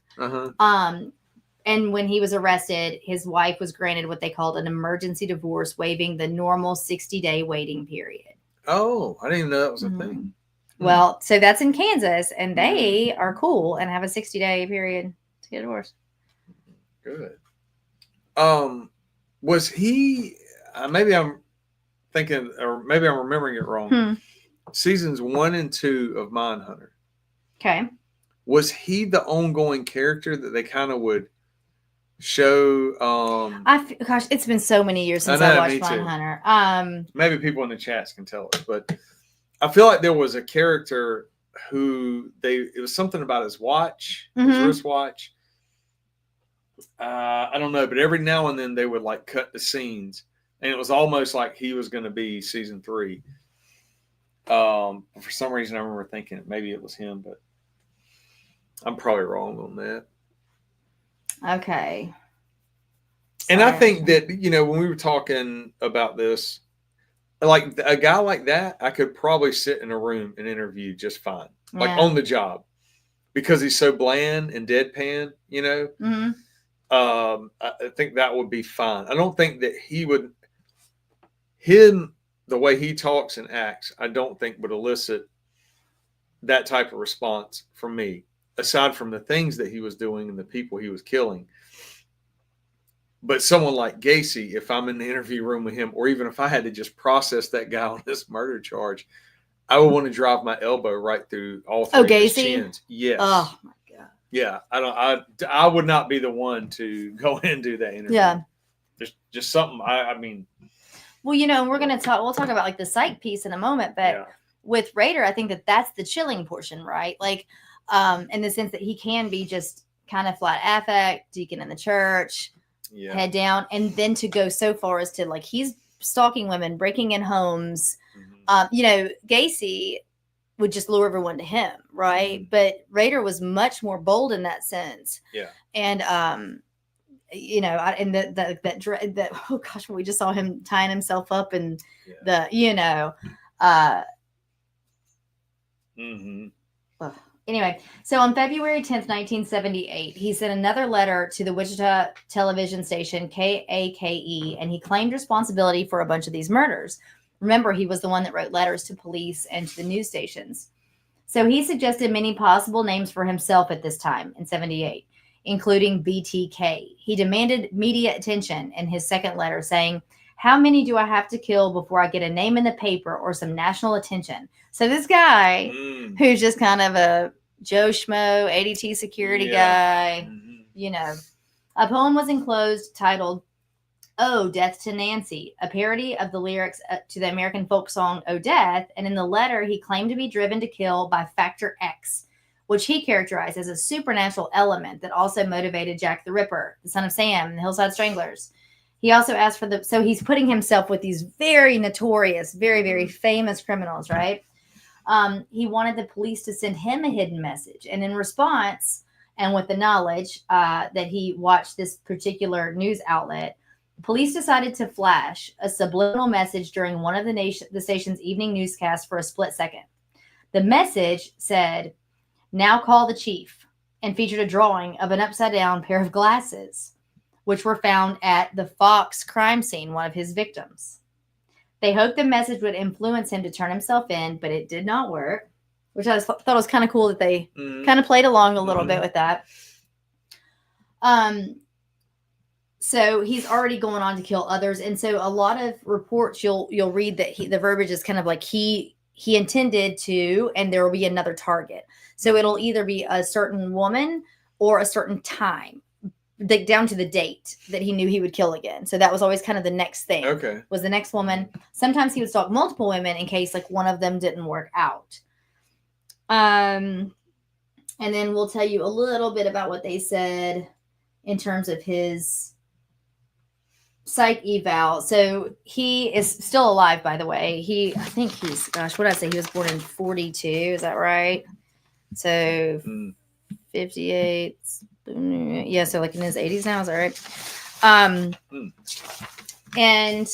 Speaker 2: And when he was arrested, his wife was granted what they called an emergency divorce, waiving the normal 60-day waiting period.
Speaker 3: Oh, I didn't even know that was a thing.
Speaker 2: Well, so that's in Kansas, and they are cool and have a 60-day period to get divorced.
Speaker 3: Good. Was he? Maybe I'm thinking, or maybe I'm remembering it wrong. Seasons 1 and 2 of Mindhunter.
Speaker 2: Okay.
Speaker 3: Was he the ongoing character that they kind of would show?
Speaker 2: Gosh, it's been so many years since I watched Mindhunter.
Speaker 3: Maybe people in the chats can tell us, but I feel like there was a character who it was something about his watch, his wristwatch. I don't know, but every now and then they would cut the scenes, and it was almost like he was going to be season 3. For some reason, I remember thinking maybe it was him, but I'm probably wrong on that.
Speaker 2: Okay.
Speaker 3: And I think that, when we were talking about this, like a guy like that, I could probably sit in a room and interview just fine, on the job, because he's so bland and deadpan, I think that would be fine. I don't think that the way he talks and acts, I don't think would elicit that type of response from me, aside from the things that he was doing and the people he was killing. But someone like Gacy, if I'm in the interview room with him, or even if I had to just process that guy on this murder charge, I would want to drive my elbow right through all 3 of his chins. Yes.
Speaker 2: Oh my God.
Speaker 3: Yeah. I would not be the one to go in and do that interview.
Speaker 2: Yeah.
Speaker 3: There's just something, I mean.
Speaker 2: Well, we'll talk about the psych piece in a moment, but with Rader, I think that's the chilling portion, right? In the sense that he can be just kind of flat affect, deacon in the church, head down, and then to go so far as to like he's stalking women, breaking in homes. Gacy would just lure everyone to him, right? But Rader was much more bold in that sense.
Speaker 3: Yeah.
Speaker 2: And and that oh gosh, when we just saw him tying himself up and Anyway, so on February 10th, 1978, he sent another letter to the Wichita television station KAKE, and he claimed responsibility for a bunch of these murders. Remember, he was the one that wrote letters to police and to the news stations. So he suggested many possible names for himself at this time in 78, including BTK. He demanded media attention in his second letter, saying, "How many do I have to kill before I get a name in the paper or some national attention?" So this guy, who's just kind of a Joe Schmo, ADT security guy, a poem was enclosed titled, "Oh, Death to Nancy," a parody of the lyrics to the American folk song, "Oh, Death." And in the letter, he claimed to be driven to kill by Factor X, which he characterized as a supernatural element that also motivated Jack the Ripper, the son of Sam, and the Hillside Stranglers. He also asked for so he's putting himself with these very notorious, very, very famous criminals, right? He wanted the police to send him a hidden message. And in response, and with the knowledge that he watched this particular news outlet, police decided to flash a subliminal message during one of the station's evening newscasts for a split second. The message said, "Now call the chief," and featured a drawing of an upside-down pair of glasses, which were found at the Fox crime scene, one of his victims. They hoped the message would influence him to turn himself in, but it did not work, which I thought was kind of cool that they kind of played along a little bit with that. So he's already going on to kill others. And so a lot of reports you'll read that the verbiage is kind of like he intended to, and there will be another target. So it'll either be a certain woman or a certain time, down to the date that he knew he would kill again. So that was always kind of the next thing.
Speaker 3: Okay.
Speaker 2: Was the next woman. Sometimes he would stalk multiple women in case like one of them didn't work out. And then we'll tell you a little bit about what they said in terms of his psych eval. So he is still alive, by the way. I think he's, gosh, what did I say? He was born in 42. Is that right? So 58. Yeah, so like in his 80s now, is that right? And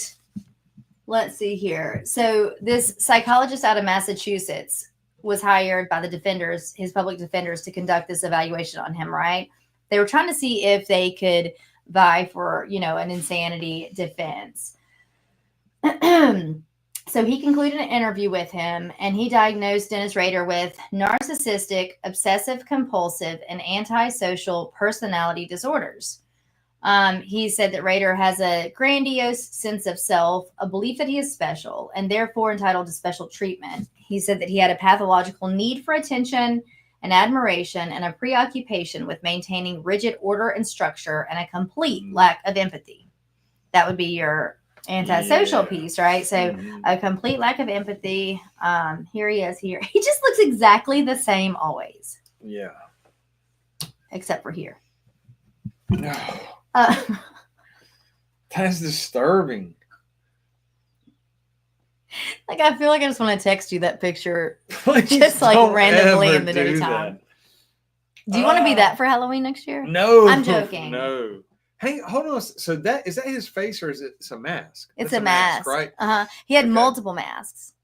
Speaker 2: let's see here. So this psychologist out of Massachusetts was hired by the defenders, his public defenders, to conduct this evaluation on him, right? They were trying to see if they could vie for, an insanity defense. So he concluded an interview with him, and he diagnosed Dennis Rader with narcissistic, obsessive-compulsive, and antisocial personality disorders. He said that Rader has a grandiose sense of self, a belief that he is special, and therefore entitled to special treatment. He said that he had a pathological need for attention and admiration and a preoccupation with maintaining rigid order and structure and a complete lack of empathy. That would be your antisocial piece, right? So a complete lack of empathy. Here he is here. He just looks exactly the same always.
Speaker 3: Yeah.
Speaker 2: Except for here.
Speaker 3: No. That's disturbing.
Speaker 2: Like, I feel like I just want to text you that picture just like randomly in the daytime. Do you want to be that for Halloween next year?
Speaker 3: No.
Speaker 2: I'm joking.
Speaker 3: No. Hey, hold on. So is that his face or is it a mask?
Speaker 2: It's a mask,
Speaker 3: right?
Speaker 2: He had multiple masks.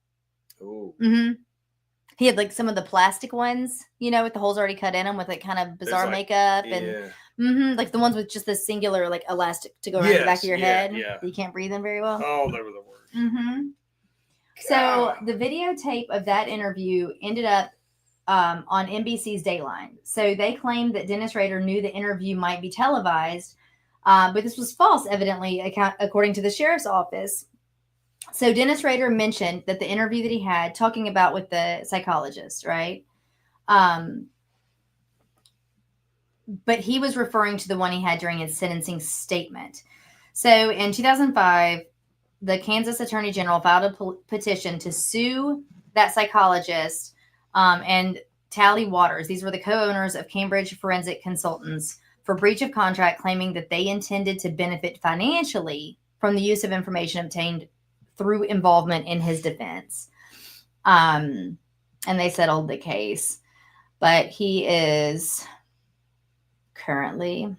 Speaker 3: Oh.
Speaker 2: He had like some of the plastic ones, with the holes already cut in them, with like kind of bizarre makeup and like the ones with just the singular like elastic to go around the back of your head that you can't breathe in very well.
Speaker 3: Oh, they were the worst.
Speaker 2: So the videotape of that interview ended up on NBC's Dateline. So they claimed that Dennis Rader knew the interview might be televised, but this was false, evidently, according to the sheriff's office. So Dennis Rader mentioned that the interview that he had talking about with the psychologist, right? But he was referring to the one he had during his sentencing statement. So in 2005, the Kansas Attorney General filed a petition to sue that psychologist and Tally Waters. These were the co-owners of Cambridge Forensic Consultants for breach of contract, claiming that they intended to benefit financially from the use of information obtained through involvement in his defense. And they settled the case. But he is currently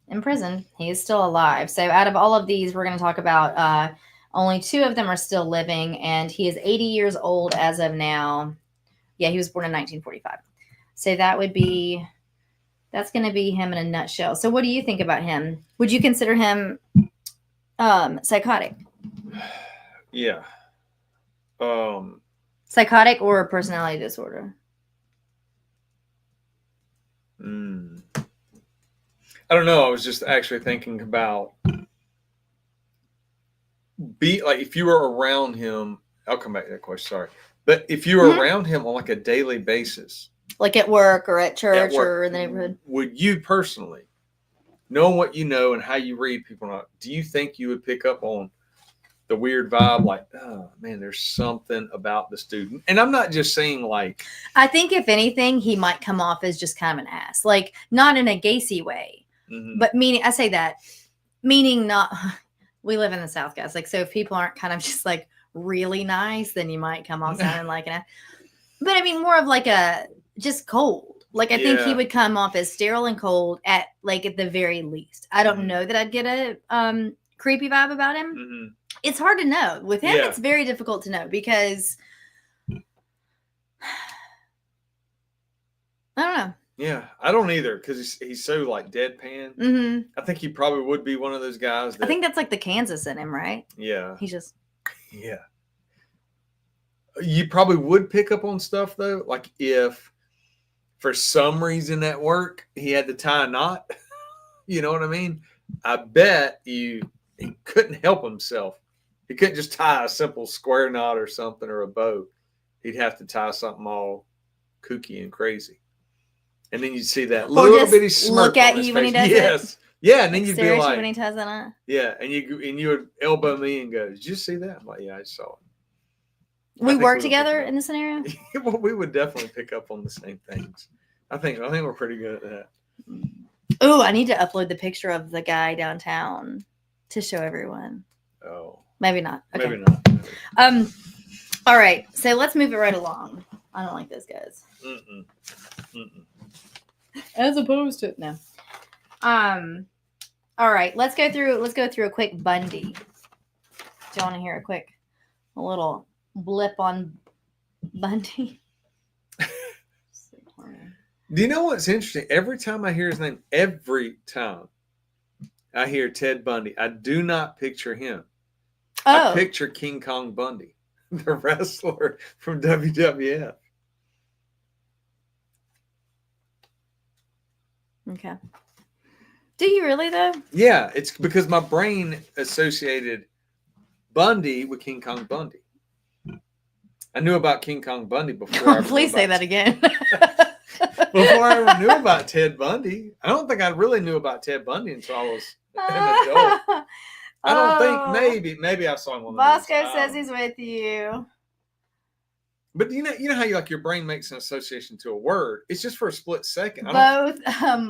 Speaker 2: in prison. He is still alive. So out of all of these, we're going to talk about only 2 of them are still living, and he is 80 years old as of now. Yeah, he was born in 1945. So that's going to be him in a nutshell. So what do you think about him? Would you consider him psychotic?
Speaker 3: Yeah.
Speaker 2: Psychotic or personality disorder?
Speaker 3: I don't know. I was just actually thinking about if you were around him. I'll come back to that question. Sorry, but if you were around him on like a daily basis,
Speaker 2: like at work or at church or in the neighborhood,
Speaker 3: would you personally, knowing what you know and how you read people, do you think you would pick up on the weird vibe? Like, oh man, there's something about the student. And I'm not just saying like.
Speaker 2: I think if anything, he might come off as just kind of an ass, like not in a Gacy way. But meaning, I say that, meaning not, we live in the South, guys. Like, so if people aren't kind of just like really nice, then you might come off sounding like an ass. But I mean, more of like just cold. Like, I think he would come off as sterile and cold at the very least. I don't know that I'd get a creepy vibe about him. It's hard to know. With him, it's very difficult to know because I don't know.
Speaker 3: Yeah, I don't either because he's so like deadpan. I think he probably would be one of those guys.
Speaker 2: I think that's like the Kansas in him, right?
Speaker 3: Yeah.
Speaker 2: He's just.
Speaker 3: Yeah. You probably would pick up on stuff though, like if for some reason at work he had to tie a knot. You know what I mean? I bet he couldn't help himself. He couldn't just tie a simple square knot or something or a bow. He'd have to tie something all kooky and crazy. And then you'd see that little bitty smirk.
Speaker 2: Look at you when he does it.
Speaker 3: Yeah, and then you'd be like,
Speaker 2: when he ties that on.
Speaker 3: Yeah, and you would elbow me and go, "Did you see that?" I'm like, "Yeah, I saw it."
Speaker 2: We work together in this scenario.
Speaker 3: Well, we would definitely pick up on the same things. I think we're pretty good at that.
Speaker 2: Oh, I need to upload the picture of the guy downtown to show everyone.
Speaker 3: Oh,
Speaker 2: maybe not. Okay.
Speaker 3: Maybe not.
Speaker 2: All right, so let's move it right along. I don't like those guys. As opposed to no. All right, let's go through a quick Bundy. Do you want to hear a little blip on Bundy?
Speaker 3: Do you know what's interesting? Every time I hear his name, every time I hear Ted Bundy, I do not picture him. I picture King Kong Bundy, the wrestler from WWF.
Speaker 2: Okay. Do you really though?
Speaker 3: Yeah, it's because my brain associated Bundy with King Kong Bundy. I knew about King Kong Bundy before.
Speaker 2: Please say that again.
Speaker 3: Before I ever knew about Ted Bundy. I don't think I really knew about Ted Bundy until I was an adult. I don't think maybe I saw him on the
Speaker 2: Bosco says he's with you.
Speaker 3: But you know how your brain makes an association to a word. It's just for a split second.
Speaker 2: Both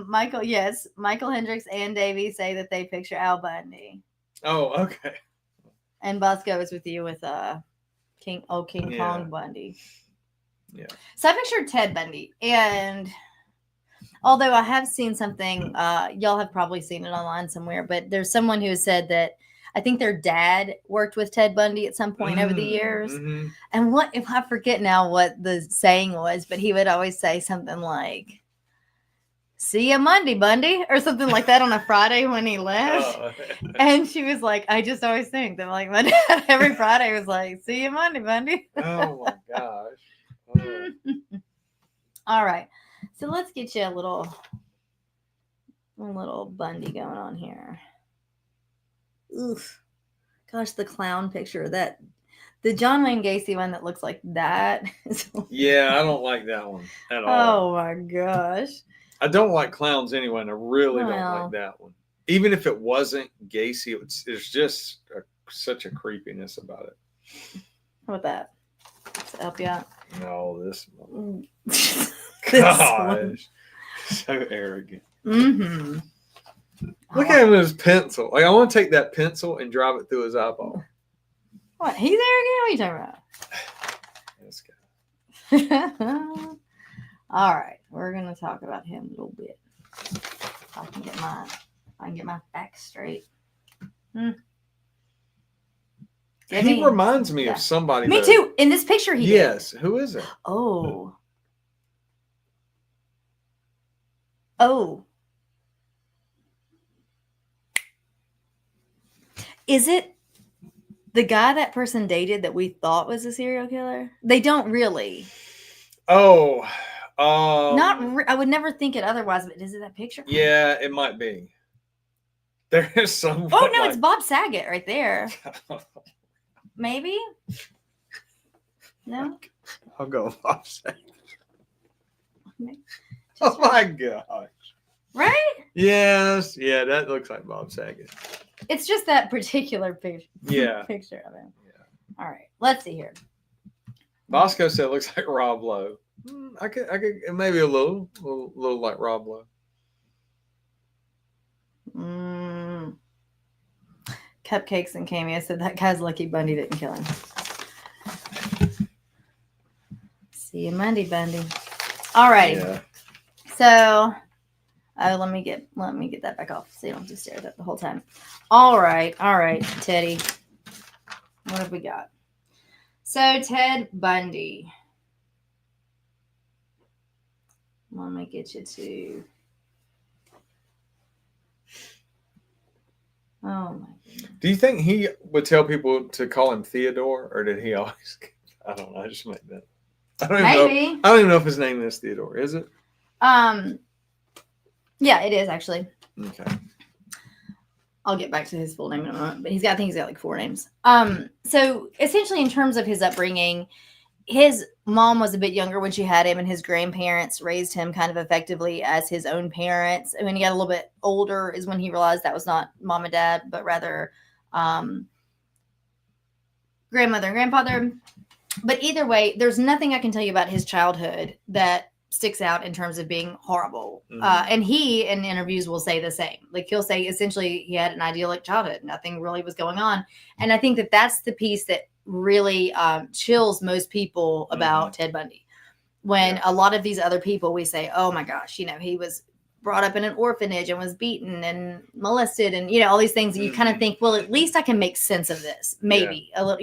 Speaker 2: Michael Hendricks and Davey say that they picture Al Bundy.
Speaker 3: Oh, okay.
Speaker 2: And Bosco is with you with King Kong Bundy.
Speaker 3: Yeah. So
Speaker 2: I pictured Ted Bundy, and although I have seen something, y'all have probably seen it online somewhere, but there's someone who said that I think their dad worked with Ted Bundy at some point over the years. Mm-hmm. And what if I forget now what the saying was, but he would always say something like, "See you Monday, Bundy," or something like that on a Friday when he left. Oh. And she was like, I just always think that like my dad every Friday was like, "See you Monday, Bundy."
Speaker 3: Oh my gosh. Oh.
Speaker 2: All right. So let's get you a little Bundy going on here. Oof. Gosh, the clown picture, the John Wayne Gacy one that looks like that.
Speaker 3: Yeah, I don't like that one at all.
Speaker 2: Oh my gosh.
Speaker 3: I don't like clowns anyway, and I really don't like that one. Even if it wasn't Gacy, there's just such a creepiness about it.
Speaker 2: How about that? To help you out.
Speaker 3: No, this one.
Speaker 2: This
Speaker 3: Gosh.
Speaker 2: one.
Speaker 3: So arrogant.
Speaker 2: Mm-hmm.
Speaker 3: Look at him with his pencil. Like, I want to take that pencil and drive it through his eyeball.
Speaker 2: What? He's arrogant? What are you talking about? All right. We're going to talk about him a little bit. If I can get my facts straight.
Speaker 3: He reminds me of somebody.
Speaker 2: Me too. In this picture, he
Speaker 3: Yes.
Speaker 2: did.
Speaker 3: Who is it?
Speaker 2: Oh. Is it the guy that person dated that we thought was a serial killer? They don't really.
Speaker 3: Oh.
Speaker 2: I would never think it otherwise, but is it that picture?
Speaker 3: Yeah, it might be. There's some.
Speaker 2: Oh, no, it's Bob Saget right there. Maybe? No?
Speaker 3: I'll go Bob Saget. Oh my gosh.
Speaker 2: Right?
Speaker 3: Yes. Yeah, that looks like Bob Saget.
Speaker 2: It's just that particular picture.
Speaker 3: Yeah.
Speaker 2: Picture of him. Yeah. All right. Let's see here.
Speaker 3: Bosco said it looks like Rob Lowe. I could maybe a little like Rob Lowe.
Speaker 2: Cupcakes and Cameo said that guy's lucky Bundy didn't kill him. See you Monday, Bundy. All right. Yeah. So, let me get that back off so you don't have to stare at that the whole time. All right, Teddy. What have we got? So, Ted Bundy. Let me get you to. Oh my goodness.
Speaker 3: Do you think he would tell people to call him Theodore, or did he always? I don't know. I just made that. I don't even know if his name is Theodore. Is it?
Speaker 2: Yeah, it is actually.
Speaker 3: Okay.
Speaker 2: I'll get back to his full name in a moment, but I think he's got like 4 names. So essentially, in terms of his upbringing, his mom was a bit younger when she had him, and his grandparents raised him kind of effectively as his own parents. And when he got a little bit older is when he realized that was not mom and dad, but rather grandmother and grandfather. But either way, there's nothing I can tell you about his childhood that sticks out in terms of being horrible. And he, in interviews, will say the same. Like, he'll say, essentially, he had an idyllic childhood. Nothing really was going on. And I think that that's the piece that really chills most people about Ted Bundy. When a lot of these other people, we say, oh my gosh, he was brought up in an orphanage and was beaten and molested and, all these things. And you kind of think, well, at least I can make sense of this. Maybe a little,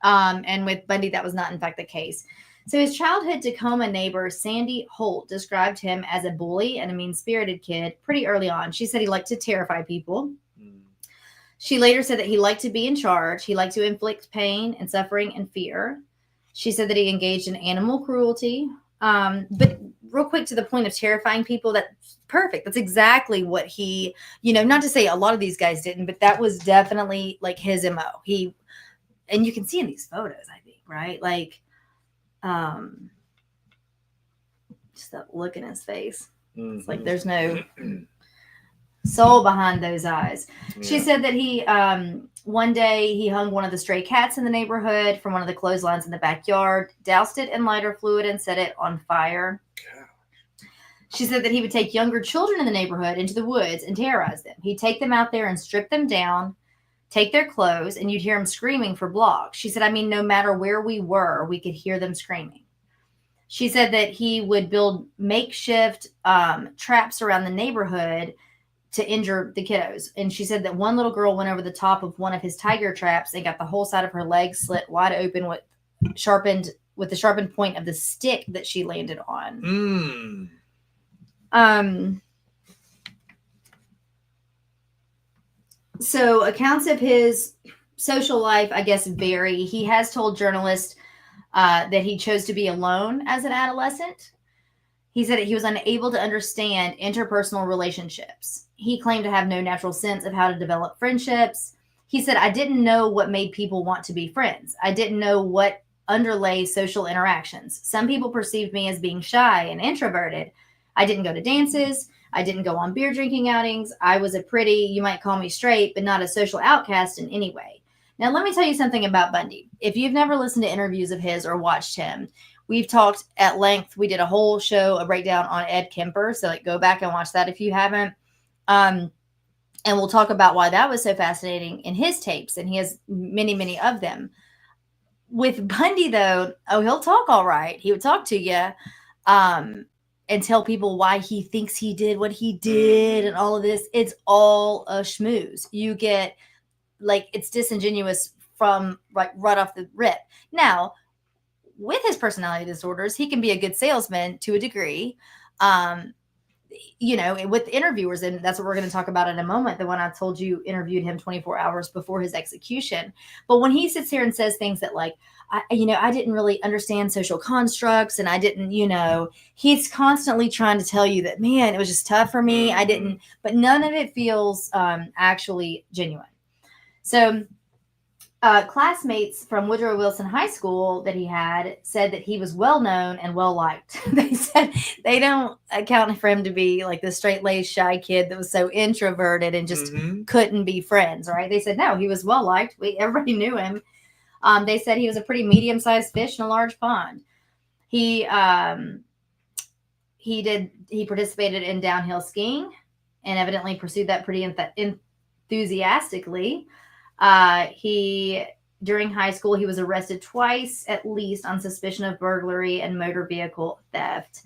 Speaker 2: and with Bundy, that was not in fact the case. So his childhood Tacoma neighbor, Sandy Holt, described him as a bully and a mean-spirited kid pretty early on. She said he liked to terrify people. She later said that he liked to be in charge. He liked to inflict pain and suffering and fear. She said that he engaged in animal cruelty. But real quick to the point of terrifying people, that's perfect. That's exactly what he, not to say a lot of these guys didn't, but that was definitely like his MO. And you can see in these photos, I think, right? Like, just that look in his face. It's like there's no soul behind those eyes. She said that he one day he hung one of the stray cats in the neighborhood from one of the clotheslines in the backyard, doused it in lighter fluid and set it on fire. She said that he would take younger children in the neighborhood into the woods and terrorize them. He'd take them out there and strip them down, take their clothes, and you'd hear them screaming for blocks. She said, no matter where we were, we could hear them screaming. She said that he would build makeshift traps around the neighborhood to injure the kiddos. And she said that one little girl went over the top of one of his tiger traps and got the whole side of her leg slit wide open with the sharpened point of the stick that she landed on. So accounts of his social life, I guess, vary. He has told journalists that he chose to be alone as an adolescent. He said that he was unable to understand interpersonal relationships. He claimed to have no natural sense of how to develop friendships. He said, I didn't know what made people want to be friends. I didn't know what underlay social interactions. Some people perceived me as being shy and introverted. I didn't go to dances. I didn't go on beer drinking outings. I was you might call me straight, but not a social outcast in any way. Now, let me tell you something about Bundy. If you've never listened to interviews of his or watched him, we've talked at length. We did a whole show, a breakdown on Ed Kemper. So like, go back and watch that if you haven't. And we'll talk about why that was so fascinating in his tapes. And he has many, many of them. With Bundy, though, he'll talk all right. He would talk to you and tell people why he thinks he did what he did and all of this. It's all a schmooze. You get, like, it's disingenuous from right off the rip. Now, with his personality disorders, he can be a good salesman to a degree. With interviewers, and that's what we're going to talk about in a moment. The one I told you interviewed him 24 hours before his execution. But when he sits here and says things that like, I didn't really understand social constructs, and I didn't, he's constantly trying to tell you that, man, it was just tough for me. I didn't, but none of it feels actually genuine. So classmates from Woodrow Wilson High School that he had said that he was well known and well liked. They said they don't account for him to be like the straight laced shy kid that was so introverted and just couldn't be friends. Right? They said no, he was well liked. Everybody knew him. They said he was a pretty medium sized fish in a large pond. He participated in downhill skiing and evidently pursued that pretty enthusiastically. During high school, he was arrested twice, at least, on suspicion of burglary and motor vehicle theft.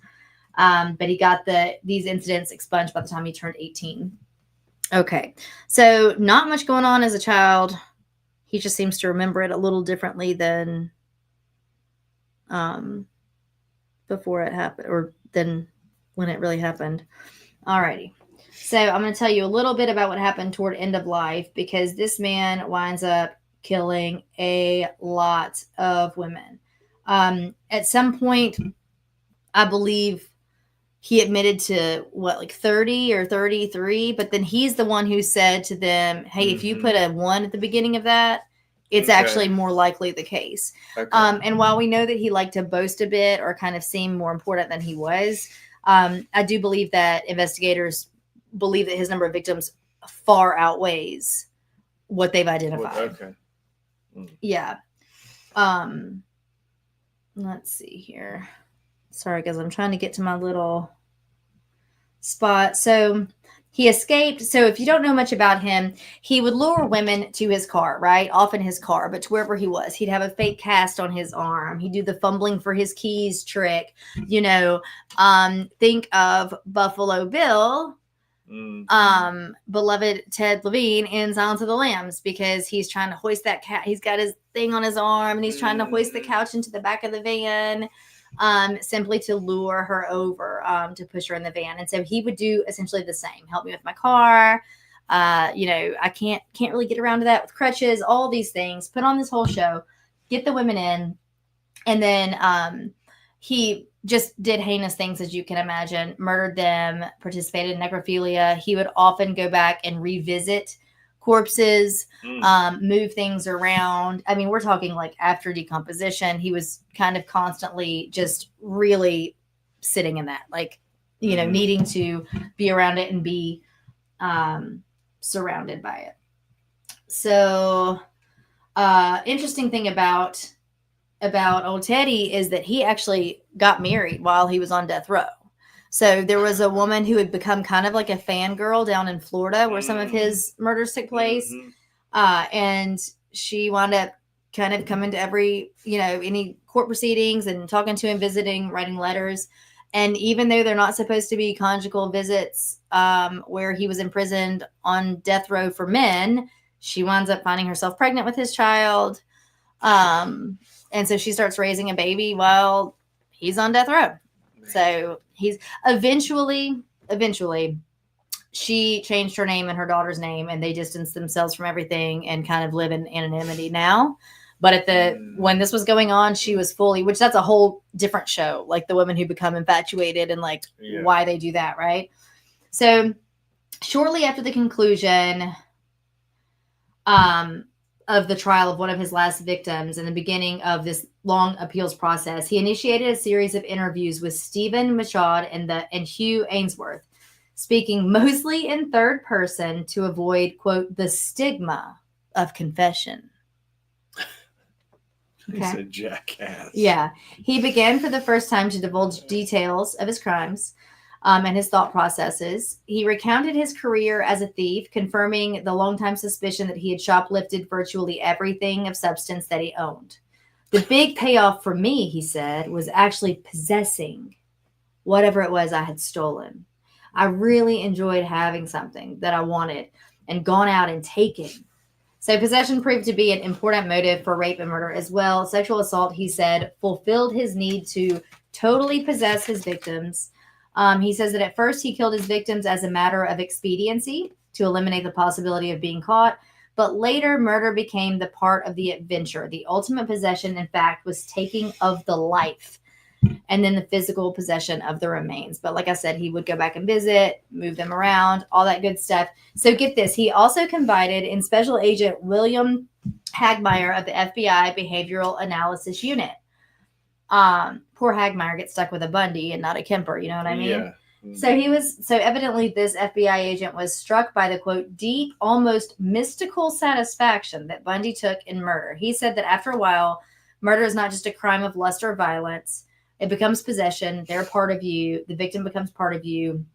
Speaker 2: But he got these incidents expunged by the time he turned 18. Okay. So not much going on as a child. He just seems to remember it a little differently than, before it happened, or than when it really happened. Alrighty. So I'm going to tell you a little bit about what happened toward end of life, because this man winds up killing a lot of women. At some point, I believe he admitted to 30 or 33, but then he's the one who said to them, hey, if you put a 1 at the beginning of that, it's actually more likely the case. Okay. And while we know that he liked to boast a bit or kind of seem more important than he was, I do believe that investigators believe that his number of victims far outweighs what they've identified. Okay. Yeah. Let's see here. Sorry, guys, I'm trying to get to my little spot. So he escaped. So if you don't know much about him, he would lure women to his car, right? Often his car, but to wherever he was. He'd have a fake cast on his arm. He'd do the fumbling for his keys trick. Think of Buffalo Bill. Beloved Ted Levine in Silence of the Lambs, because he's trying to hoist that cat. He's got his thing on his arm and he's trying to hoist the couch into the back of the van, simply to lure her over, to push her in the van. And so he would do essentially the same. Help me with my car. I can't really get around to that with crutches, all these things. Put on this whole show, get the women in. And then, he just did heinous things, as you can imagine, murdered them, participated in necrophilia. He would often go back and revisit corpses, move things around. I mean, we're talking like after decomposition, he was kind of constantly just really sitting in that, like, needing to be around it and be surrounded by it. So, interesting thing about old Teddy is that he actually got married while he was on death row. So there was a woman who had become kind of like a fangirl down in Florida where some of his murders took place. And she wound up kind of coming to every, any court proceedings and talking to him, visiting, writing letters. And even though they're not supposed to be conjugal visits, where he was imprisoned on death row for men, she winds up finding herself pregnant with his child. And so she starts raising a baby while he's on death row. So he's eventually she changed her name and her daughter's name, and they distanced themselves from everything and kind of live in anonymity now. But when this was going on, she was fully, which that's a whole different show, like the women who become infatuated and why they do that. Right. So shortly after the conclusion, of the trial of one of his last victims and the beginning of this long appeals process, he initiated a series of interviews with Stephen Machad and Hugh Ainsworth, speaking mostly in third person to avoid, quote, the stigma of confession.
Speaker 3: He said jackass.
Speaker 2: Yeah. He began for the first time to divulge details of his crimes and his thought processes. He recounted his career as a thief, confirming the longtime suspicion that he had shoplifted virtually everything of substance that he owned. The big payoff for me, he said, was actually possessing whatever it was I had stolen. I really enjoyed having something that I wanted and gone out and taken. So possession proved to be an important motive for rape and murder as well. Sexual assault, he said, fulfilled his need to totally possess his victims. He says that at first he killed his victims as a matter of expediency to eliminate the possibility of being caught. But later, murder became the part of the adventure. The ultimate possession, in fact, was taking of the life and then the physical possession of the remains. But like I said, he would go back and visit, move them around, all that good stuff. So get this. He also confided in Special Agent William Hagmeyer of the FBI Behavioral Analysis Unit. Poor Hagmeyer gets stuck with a Bundy and not a Kemper. You know what I mean?
Speaker 3: Yeah.
Speaker 2: So evidently this FBI agent was struck by the, quote, deep, almost mystical satisfaction that Bundy took in murder. He said that after a while, murder is not just a crime of lust or violence. It becomes possession. They're part of you. The victim becomes part of you,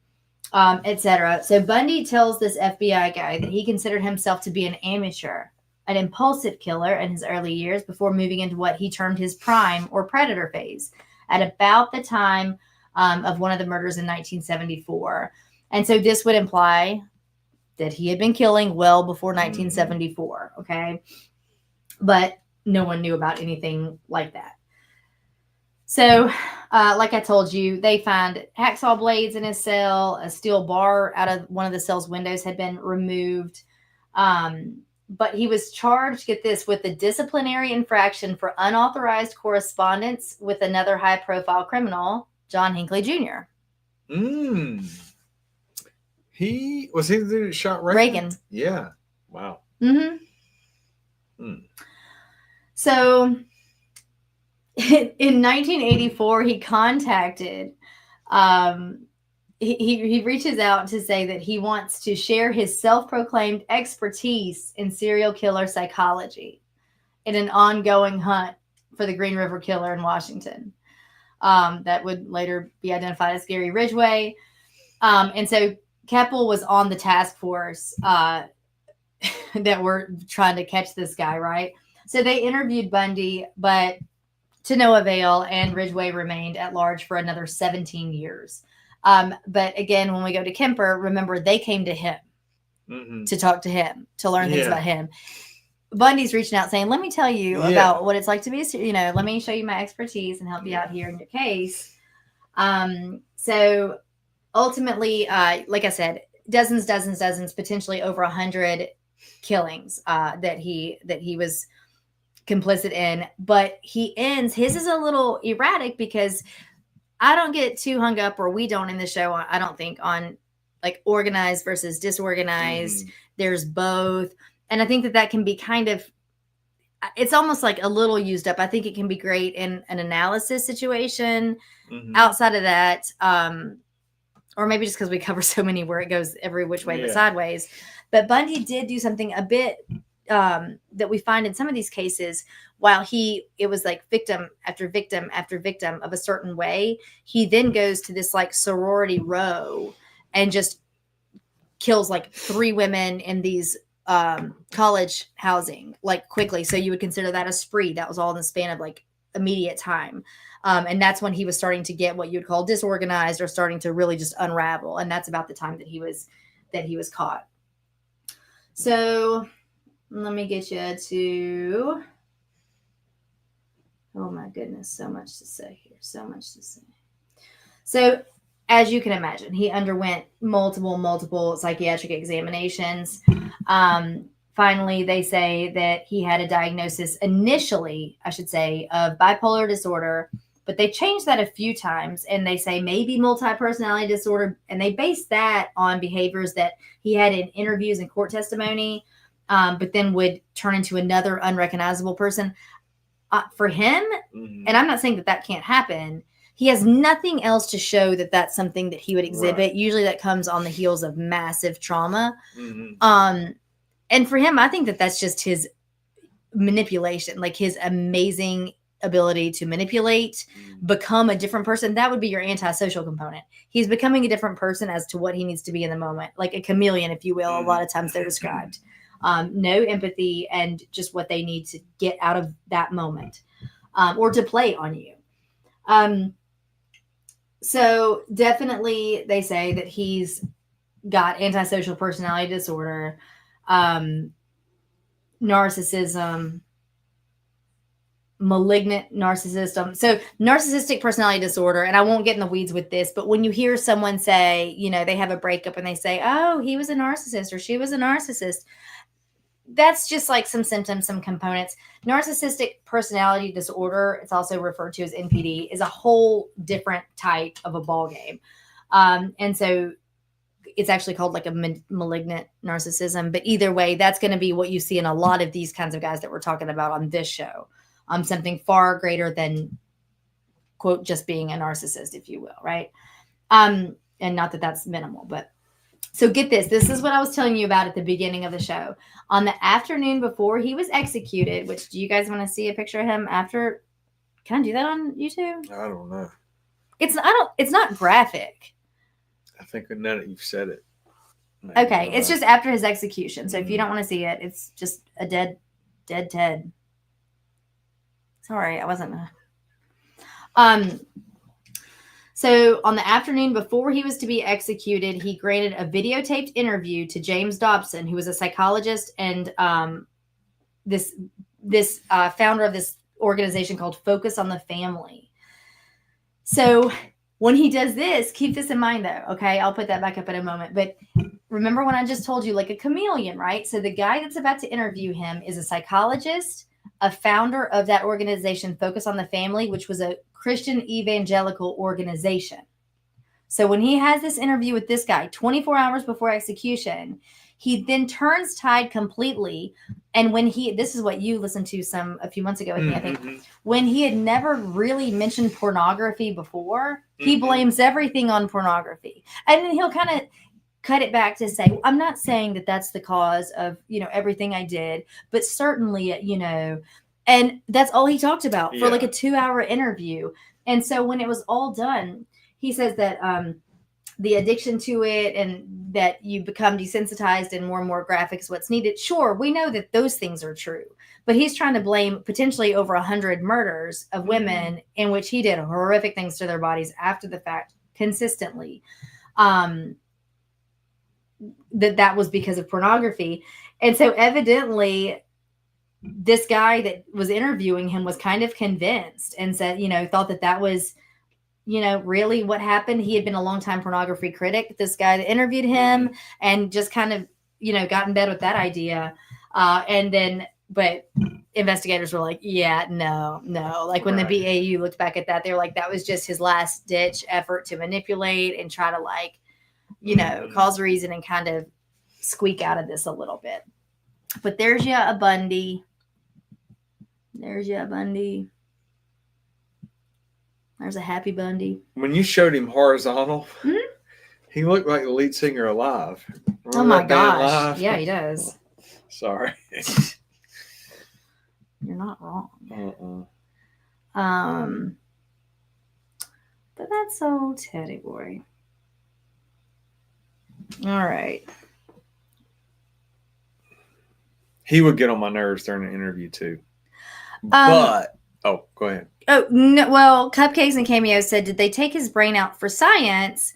Speaker 2: etc. So Bundy tells this FBI guy that he considered himself to be an amateur, an impulsive killer in his early years before moving into what he termed his prime or predator phase at about the time of one of the murders in 1974. And so this would imply that he had been killing well before 1974, okay? But no one knew about anything like that. So, like I told you, they find hacksaw blades in his cell. A steel bar out of one of the cell's windows had been removed. But he was charged, get this, with a disciplinary infraction for unauthorized correspondence with another high-profile criminal, John Hinckley Jr.
Speaker 3: He was he the dude that shot
Speaker 2: Reagan.
Speaker 3: Yeah. Wow.
Speaker 2: So in 1984, he contacted, he reaches out to say that he wants to share his self-proclaimed expertise in serial killer psychology in an ongoing hunt for the Green River Killer in Washington. That would later be identified as Gary Ridgway. And so Keppel was on the task force that were trying to catch this guy, right? So they interviewed Bundy, but to no avail, and Ridgway remained at large for another 17 years. But again, when we go to Kemper, remember, they came to him to talk to him, to learn things about him. Bundy's reaching out saying, let me tell you about what it's like to be, let me show you my expertise and help you out here in your case. So ultimately, like I said, dozens, potentially over 100 killings that he was complicit in. But he ends, his is a little erratic because I don't get too hung up, or we don't in the show, I don't think, on like organized versus disorganized. There's both. And I think that can be kind of, it's almost like a little used up. I think it can be great in an analysis situation. Outside of that, or maybe just because we cover so many where it goes every which way but sideways. But Bundy did do something a bit that we find in some of these cases. While it was like victim after victim after victim of a certain way, he then goes to this like sorority row and just kills like 3 women in these college housing like quickly. So you would consider that a spree. That was all in the span of like immediate time. And that's when he was starting to get what you'd call disorganized, or starting to really just unravel. And that's about the time that he was caught. So let me get you to, oh my goodness, so much to say here. So much to say. So as you can imagine, he underwent multiple psychiatric examinations. Finally, they say that he had a diagnosis initially, I should say, of bipolar disorder, but they changed that a few times, and they say maybe multi-personality disorder, and they base that on behaviors that he had in interviews and court testimony, but then would turn into another unrecognizable person. For him, and I'm not saying that can't happen, he has nothing else to show that that's something that he would exhibit. Right. Usually that comes on the heels of massive trauma. And for him, I think that that's just his manipulation, like his amazing ability to manipulate, become a different person. That would be your antisocial component. He's becoming a different person as to what he needs to be in the moment, like a chameleon, if you will. A lot of times they're described. No empathy and just what they need to get out of that moment, or to play on you. So definitely they say that he's got antisocial personality disorder, narcissism, malignant narcissism. So narcissistic personality disorder, and I won't get in the weeds with this, but when you hear someone say, they have a breakup and they say, oh, he was a narcissist or she was a narcissist, that's just like some symptoms, some components. Narcissistic personality disorder, it's also referred to as NPD, is a whole different type of a ball game. And so it's actually called like a malignant narcissism. But either way, that's going to be what you see in a lot of these kinds of guys that we're talking about on this show. Something far greater than, quote, just being a narcissist, if you will, right? And not that that's minimal, but so get this. This is what I was telling you about at the beginning of the show. On the afternoon before he was executed, which, do you guys want to see a picture of him after? Can I do that on YouTube?
Speaker 3: I don't know.
Speaker 2: It's not graphic.
Speaker 3: I think now that you've said it.
Speaker 2: Okay, it's just after his execution. So if you don't want to see it, it's just a dead Ted. Sorry, I wasn't. So on the afternoon before he was to be executed, he granted a videotaped interview to James Dobson, who was a psychologist and this founder of this organization called Focus on the Family. So when he does this, keep this in mind though, okay? I'll put that back up in a moment. But remember when I just told you, like a chameleon, right? So the guy that's about to interview him is a psychologist, a founder of that organization, Focus on the Family, which was a Christian evangelical organization. So when he has this interview with this guy 24 hours before execution, he then turns tide completely. And when this is what you listened to a few months ago with me, I think, when he had never really mentioned pornography before, he blames everything on pornography. And then he'll kind of cut it back to say, well, I'm not saying that that's the cause of, everything I did, but certainly, and that's all he talked about for like a 2-hour interview. And so when it was all done, he says that the addiction to it and that you become desensitized and more graphic is what's needed. Sure, we know that those things are true, but he's trying to blame potentially over 100 murders of women in which he did horrific things to their bodies after the fact consistently. That was because of pornography. And so evidently this guy that was interviewing him was kind of convinced and said, thought that was, really what happened. He had been a longtime pornography critic, this guy that interviewed him, and just kind of, got in bed with that idea. But investigators were like, yeah, no. Like when the BAU looked back at that, they were like, that was just his last ditch effort to manipulate and try to cause reason and kind of squeak out of this a little bit. But there's a Bundy. There's a Happy Bundy.
Speaker 3: When you showed him horizontal, he looked like the lead singer Alive.
Speaker 2: Remember my gosh. Live? Yeah, he does.
Speaker 3: Sorry.
Speaker 2: You're not wrong. But that's old Teddy boy. All right.
Speaker 3: He would get on my nerves during the interview too. But go ahead.
Speaker 2: Oh no! Well, Cupcakes and Cameo said, did they take his brain out for science?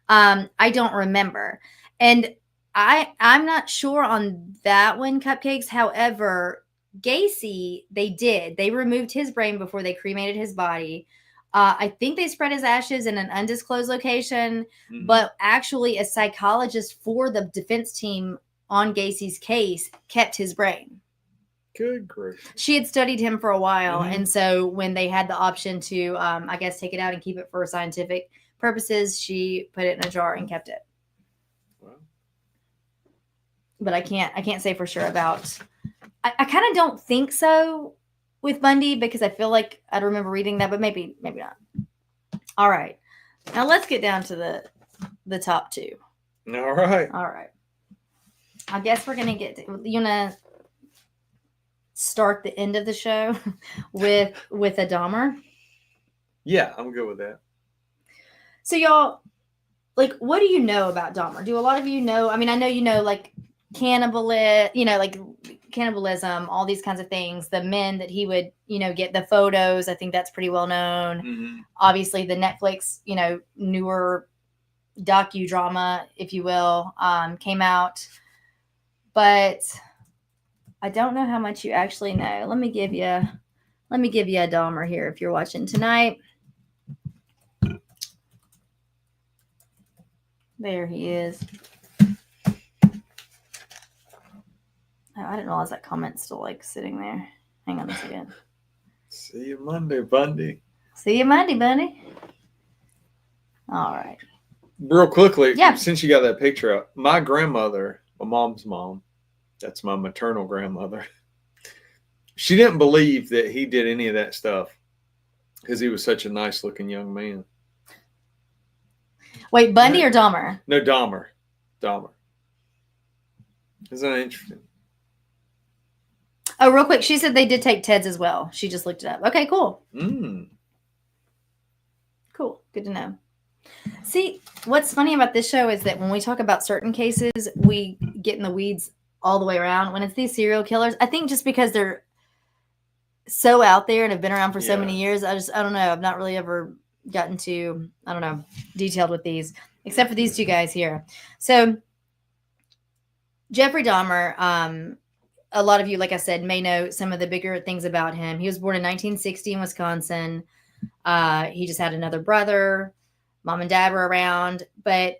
Speaker 2: I don't remember, and I'm not sure on that one, Cupcakes. However, Gacy, they did. They removed his brain before they cremated his body. I think they spread his ashes in an undisclosed location, but actually a psychologist for the defense team on Gacy's case kept his brain.
Speaker 3: Good grief.
Speaker 2: She had studied him for a while, and so when they had the option to, I guess, take it out and keep it for scientific purposes, she put it in a jar and kept it. Wow. But I can't say for sure about. I kind of don't think so with Bundy because I feel like I'd remember reading that, but maybe not. All right, now let's get down to the top two.
Speaker 3: All right.
Speaker 2: I guess we're gonna get. You wanna start the end of the show with a Dahmer?
Speaker 3: Yeah, I'm good with that.
Speaker 2: So y'all, like, what do you know about Dahmer? Do a lot of you know? I mean, I know you know, like, cannibalism, all these kinds of things. The men that he would, get the photos. I think that's pretty well known.
Speaker 3: Mm-hmm.
Speaker 2: Obviously, the Netflix, newer docudrama, if you will, came out. But I don't know how much you actually know. Let me give you a Dahmer here if you're watching tonight. There he is. Oh, I didn't realize that comment's still like sitting there. Hang on a second.
Speaker 3: See you Monday, Bundy.
Speaker 2: See you Monday, Bundy. All right.
Speaker 3: Real quickly,
Speaker 2: yeah.
Speaker 3: Since you got that picture up, my grandmother, my mom's mom, that's my maternal grandmother, she didn't believe that he did any of that stuff because he was such a nice looking young man.
Speaker 2: Wait, Bundy or Dahmer?
Speaker 3: No, Dahmer. Isn't that interesting?
Speaker 2: Oh, real quick, she said they did take Ted's as well. She just looked it up. Okay, cool. Cool. Good to know. See, what's funny about this show is that when we talk about certain cases, we get in the weeds all the way around. When it's these serial killers, I think just because they're so out there and have been around for so many years, I don't know. I've not really ever gotten to, detailed with these, except for these two guys here. So, Jeffrey Dahmer, a lot of you, like I said, may know some of the bigger things about him. He was born in 1960 in Wisconsin. He just had another brother. Mom and dad were around. But,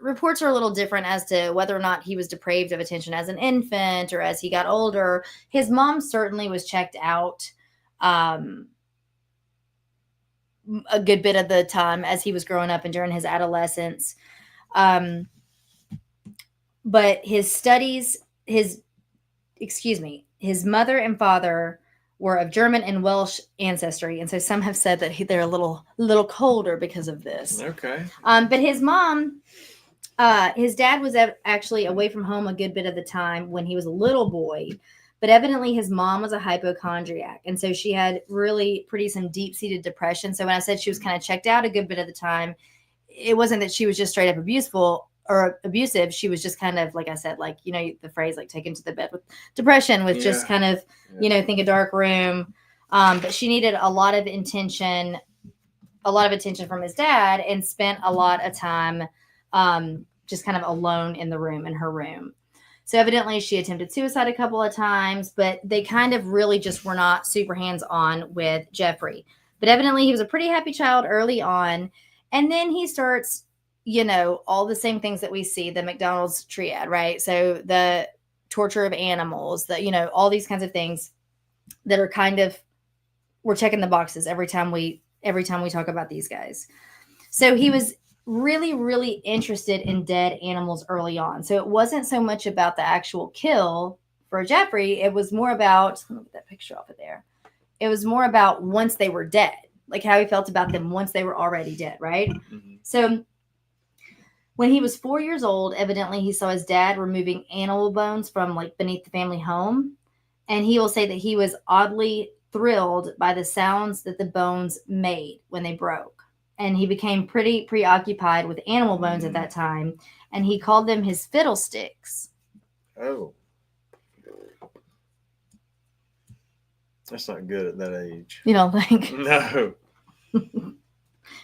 Speaker 2: reports are a little different as to whether or not he was depraved of attention as an infant or as he got older. His mom certainly was checked out a good bit of the time as he was growing up and during his adolescence. But his studies, his mother and father were of German and Welsh ancestry. And so some have said that they're a little colder because of this.
Speaker 3: Okay.
Speaker 2: But his mom, his dad was actually away from home a good bit of the time when he was a little boy. But evidently his mom was a hypochondriac. And so she had really some deep-seated depression. So when I said she was kind of checked out a good bit of the time, it wasn't that she was just straight up abusive. She was just kind of, like I said, like, the phrase, like, taken to the bed with depression, with just kind of, think a dark room. But she needed a lot of attention from his dad, and spent a lot of time just kind of alone in her room. So evidently she attempted suicide a couple of times, but they kind of really just were not super hands-on with Jeffrey. But evidently he was a pretty happy child early on. And then he starts, all the same things that we see, the McDonald's triad, right? So the torture of animals, all these kinds of things that are kind of, we're checking the boxes every time we talk about these guys. So he was really, really interested in dead animals early on. So it wasn't so much about the actual kill for Jeffrey. It was more about, let me get that picture off of there. It was more about once they were dead, like how he felt about them once they were already dead, right? Mm-hmm. So when he was 4 years old, evidently he saw his dad removing animal bones from, like, beneath the family home. And he will say that he was oddly thrilled by the sounds that the bones made when they broke. And he became pretty preoccupied with animal bones at that time. And he called them his fiddlesticks.
Speaker 3: Oh. That's not good at that age.
Speaker 2: You don't think?
Speaker 3: No.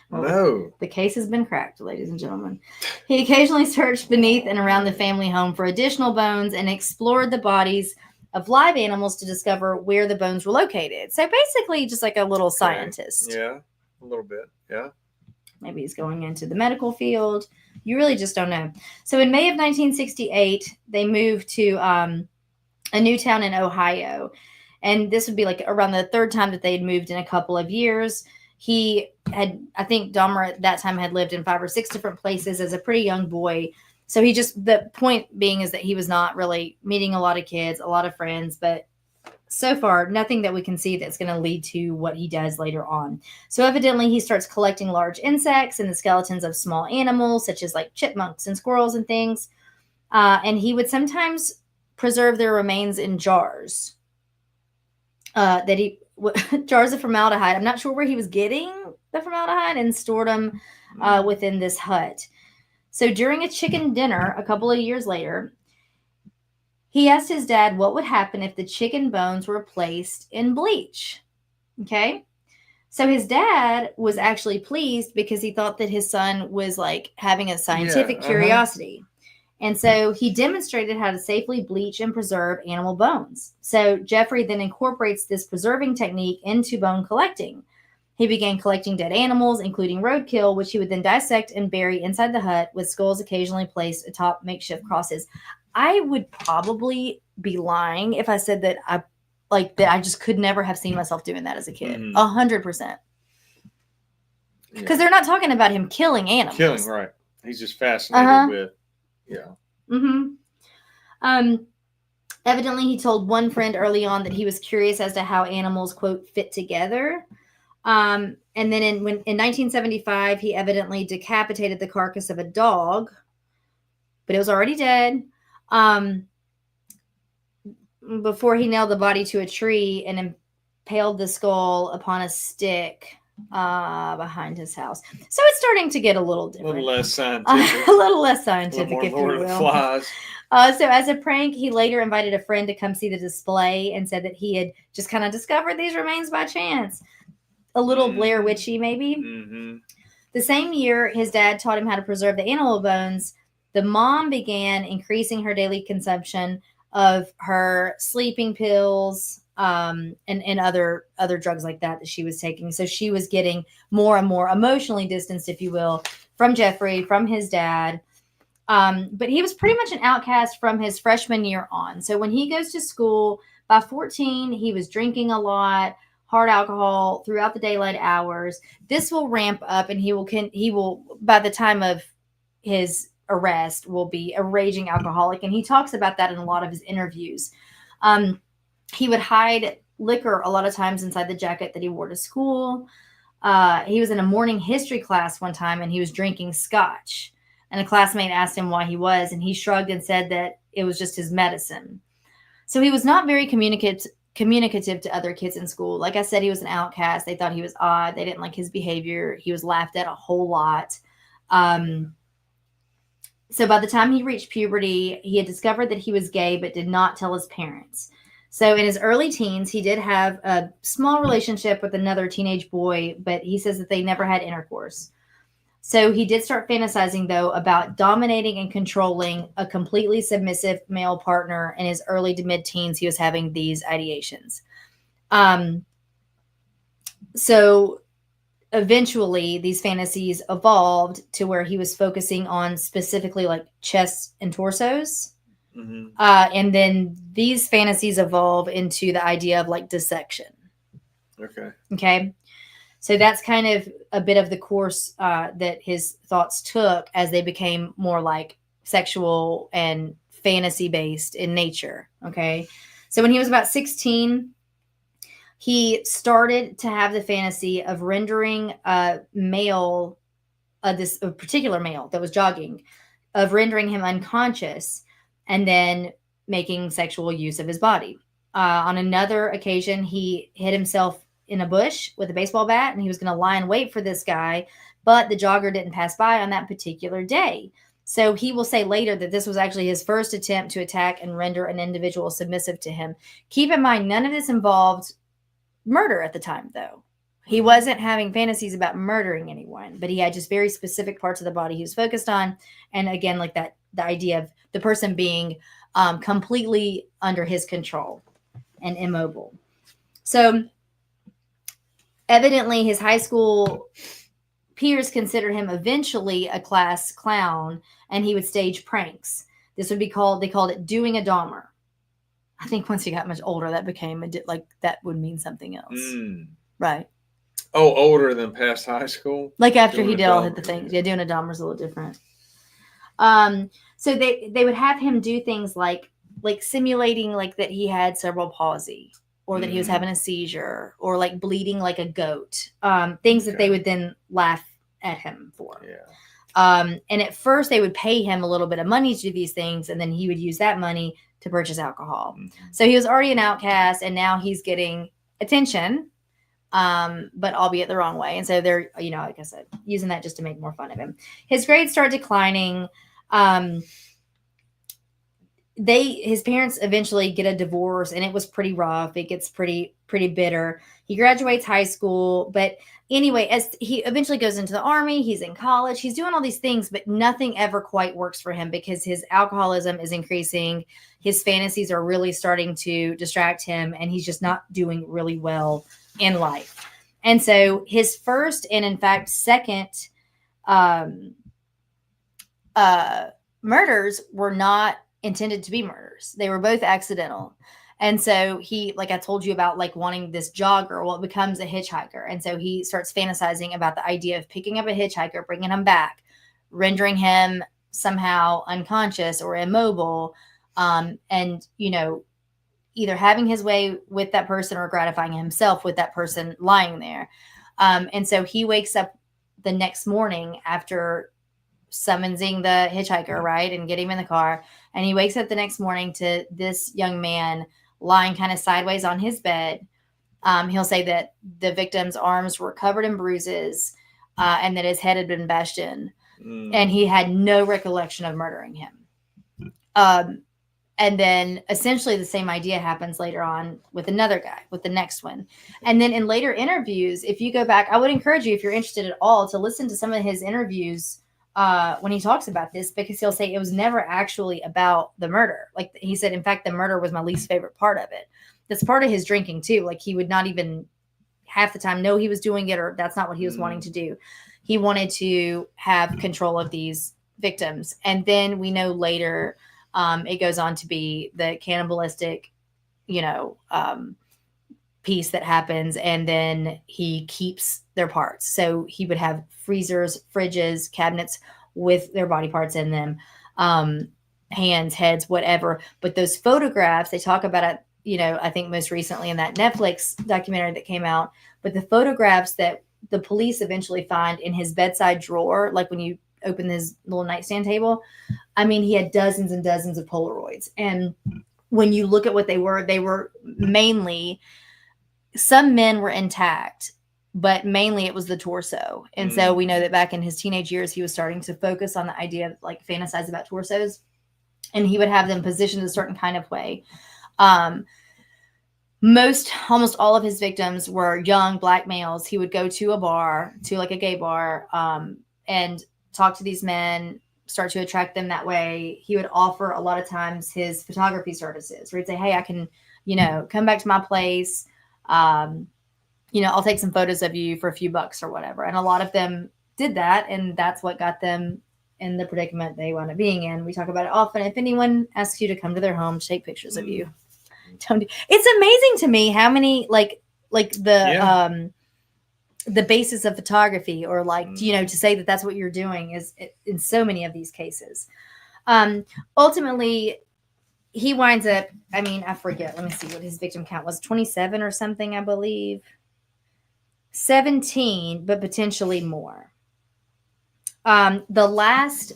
Speaker 2: Well,
Speaker 3: no.
Speaker 2: The case has been cracked, ladies and gentlemen. He occasionally searched beneath and around the family home for additional bones and explored the bodies of live animals to discover where the bones were located. So basically just like a little scientist.
Speaker 3: Yeah, a little bit. Yeah.
Speaker 2: Maybe he's going into the medical field. You really just don't know. So in May of 1968, they moved to a new town in Ohio. And this would be like around the third time that they had moved in a couple of years. He had, I think Dahmer at that time had lived in 5 or 6 different places as a pretty young boy. So the point being is that he was not really meeting a lot of kids, a lot of friends, but so far, nothing that we can see that's going to lead to what he does later on. So evidently he starts collecting large insects and the skeletons of small animals, such as like chipmunks and squirrels and things. And he would sometimes preserve their remains in jars. Jars of formaldehyde. I'm not sure where he was getting the formaldehyde, and stored them within this hut. So during a chicken dinner a couple of years later, he asked his dad what would happen if the chicken bones were placed in bleach. Okay. So his dad was actually pleased because he thought that his son was like having a scientific curiosity. And so he demonstrated how to safely bleach and preserve animal bones. So Jeffrey then incorporates this preserving technique into bone collecting. He began collecting dead animals, including roadkill, which he would then dissect and bury inside the hut, with skulls occasionally placed atop makeshift crosses. I would probably be lying if I said that I just could never have seen myself doing that as a kid. 100%. Because they're not talking about him killing animals.
Speaker 3: Killing, right. He's just fascinated with,
Speaker 2: Evidently, he told one friend early on that he was curious as to how animals, quote, fit together. And then in 1975, he evidently decapitated the carcass of a dog, but it was already dead. Before he nailed the body to a tree and impaled the skull upon a stick behind his house. So it's starting to get a little different.
Speaker 3: A little less scientific.
Speaker 2: A little less scientific,
Speaker 3: if you will. Lord of the Flies.
Speaker 2: So as a prank, he later invited a friend to come see the display and said that he had just kind of discovered these remains by chance. A little Blair Witchy, maybe.
Speaker 3: Mm-hmm.
Speaker 2: The same year, his dad taught him how to preserve the animal bones. The mom began increasing her daily consumption of her sleeping pills and other drugs like that she was taking. So she was getting more and more emotionally distanced, if you will, from Jeffrey, from his dad. But he was pretty much an outcast from his freshman year on. So when he goes to school, by 14, he was drinking a lot, hard alcohol throughout the daylight hours. This will ramp up, and he will by the time of his arrest will be a raging alcoholic. And he talks about that in a lot of his interviews. He would hide liquor a lot of times inside the jacket that he wore to school. He was in a morning history class one time, and he was drinking scotch. And a classmate asked him why he was, and he shrugged and said that it was just his medicine. So he was not very communicative to other kids in school. Like I said, he was an outcast. They thought he was odd. They didn't like his behavior. He was laughed at a whole lot. So by the time he reached puberty, he had discovered that he was gay, but did not tell his parents. So in his early teens, he did have a small relationship with another teenage boy, but he says that they never had intercourse. So he did start fantasizing, though, about dominating and controlling a completely submissive male partner. In his early to mid-teens, he was having these ideations. So eventually, these fantasies evolved to where he was focusing on specifically like chests and torsos.
Speaker 3: Mm-hmm.
Speaker 2: And then these fantasies evolve into the idea of like dissection. Okay. So that's kind of a bit of the course that his thoughts took as they became more like sexual and fantasy based in nature. Okay. So when he was about 16, he started to have the fantasy of rendering a particular male that was jogging, of rendering him unconscious and then making sexual use of his body. On another occasion, he hit himself in a bush with a baseball bat, and he was going to lie in wait for this guy, but the jogger didn't pass by on that particular day. So he will say later that this was actually his first attempt to attack and render an individual submissive to him. Keep in mind, none of this involved murder at the time, though. He wasn't having fantasies about murdering anyone, but he had just very specific parts of the body he was focused on. And again, like that, the idea of the person being completely under his control and immobile. So evidently, his high school peers considered him eventually a class clown, and he would stage pranks. This would be they called it doing a Dahmer. I think once he got much older, that became that would mean something else. Right.
Speaker 3: Oh, older than past high school?
Speaker 2: Like after he did all the things. Yeah, doing a Dahmer's a little different. So they would have him do things like simulating like that he had cerebral palsy, or that he was having a seizure, or like bleeding like a goat. Things that they would then laugh at him for.
Speaker 3: Yeah.
Speaker 2: And at first they would pay him a little bit of money to do these things, and then he would use that money to purchase alcohol.
Speaker 3: Mm-hmm.
Speaker 2: So he was already an outcast, and now he's getting attention, but albeit the wrong way. And so they're, like I said, using that just to make more fun of him. His grades start declining. His parents eventually get a divorce, and it was pretty rough. It gets pretty bitter. He graduates high school, but anyway, as he eventually goes into the army, he's in college, he's doing all these things, but nothing ever quite works for him because his alcoholism is increasing. His fantasies are really starting to distract him, and he's just not doing really well in life. And so his first, and in fact, second, murders were not intended to be murders. They were both accidental. And so he, like I told you about, like wanting this jogger, well, it becomes a hitchhiker. And so he starts fantasizing about the idea of picking up a hitchhiker, bringing him back, rendering him somehow unconscious or immobile, and, either having his way with that person or gratifying himself with that person lying there. And so he wakes up the next morning after summoning the hitchhiker, right, and getting him in the car. And he wakes up the next morning to this young man lying kind of sideways on his bed. He'll say that the victim's arms were covered in bruises, and that his head had been bashed in. And he had no recollection of murdering him. And then essentially the same idea happens later on with another guy, with the next one. And then in later interviews, if you go back, I would encourage you, if you're interested at all, to listen to some of his interviews when he talks about this, because he'll say it was never actually about the murder. Like he said, in fact, the murder was my least favorite part of it. That's part of his drinking too. Like he would not even half the time know he was doing it, or that's not what he was wanting to do. He wanted to have control of these victims. And then we know later it goes on to be the cannibalistic, piece that happens, and then he keeps their parts. So he would have freezers, fridges, cabinets with their body parts in them, hands, heads, whatever. But those photographs, they talk about it, I think most recently in that Netflix documentary that came out, but the photographs that the police eventually find in his bedside drawer, like when you open his little nightstand table, I mean, he had dozens and dozens of Polaroids. And when you look at what they were mainly, some men were intact, but mainly it was the torso. And so we know that back in his teenage years, he was starting to focus on the idea of like fantasize about torsos, and he would have them positioned a certain kind of way. Almost all of his victims were young Black males. He would go to a bar, to like a gay bar, and talk to these men, start to attract them that way. He would offer a lot of times his photography services, where he'd say, hey, I can, come back to my place. I'll take some photos of you for a few bucks or whatever. And a lot of them did that. And that's what got them in the predicament they wound up being in. We talk about it often. If anyone asks you to come to their home to take pictures of you, it's amazing to me how many, the basis of photography, or to say that that's what you're doing is in so many of these cases. Ultimately, he winds up, I forget, let me see what his victim count was, 27 or something, I believe. 17, but potentially more. The last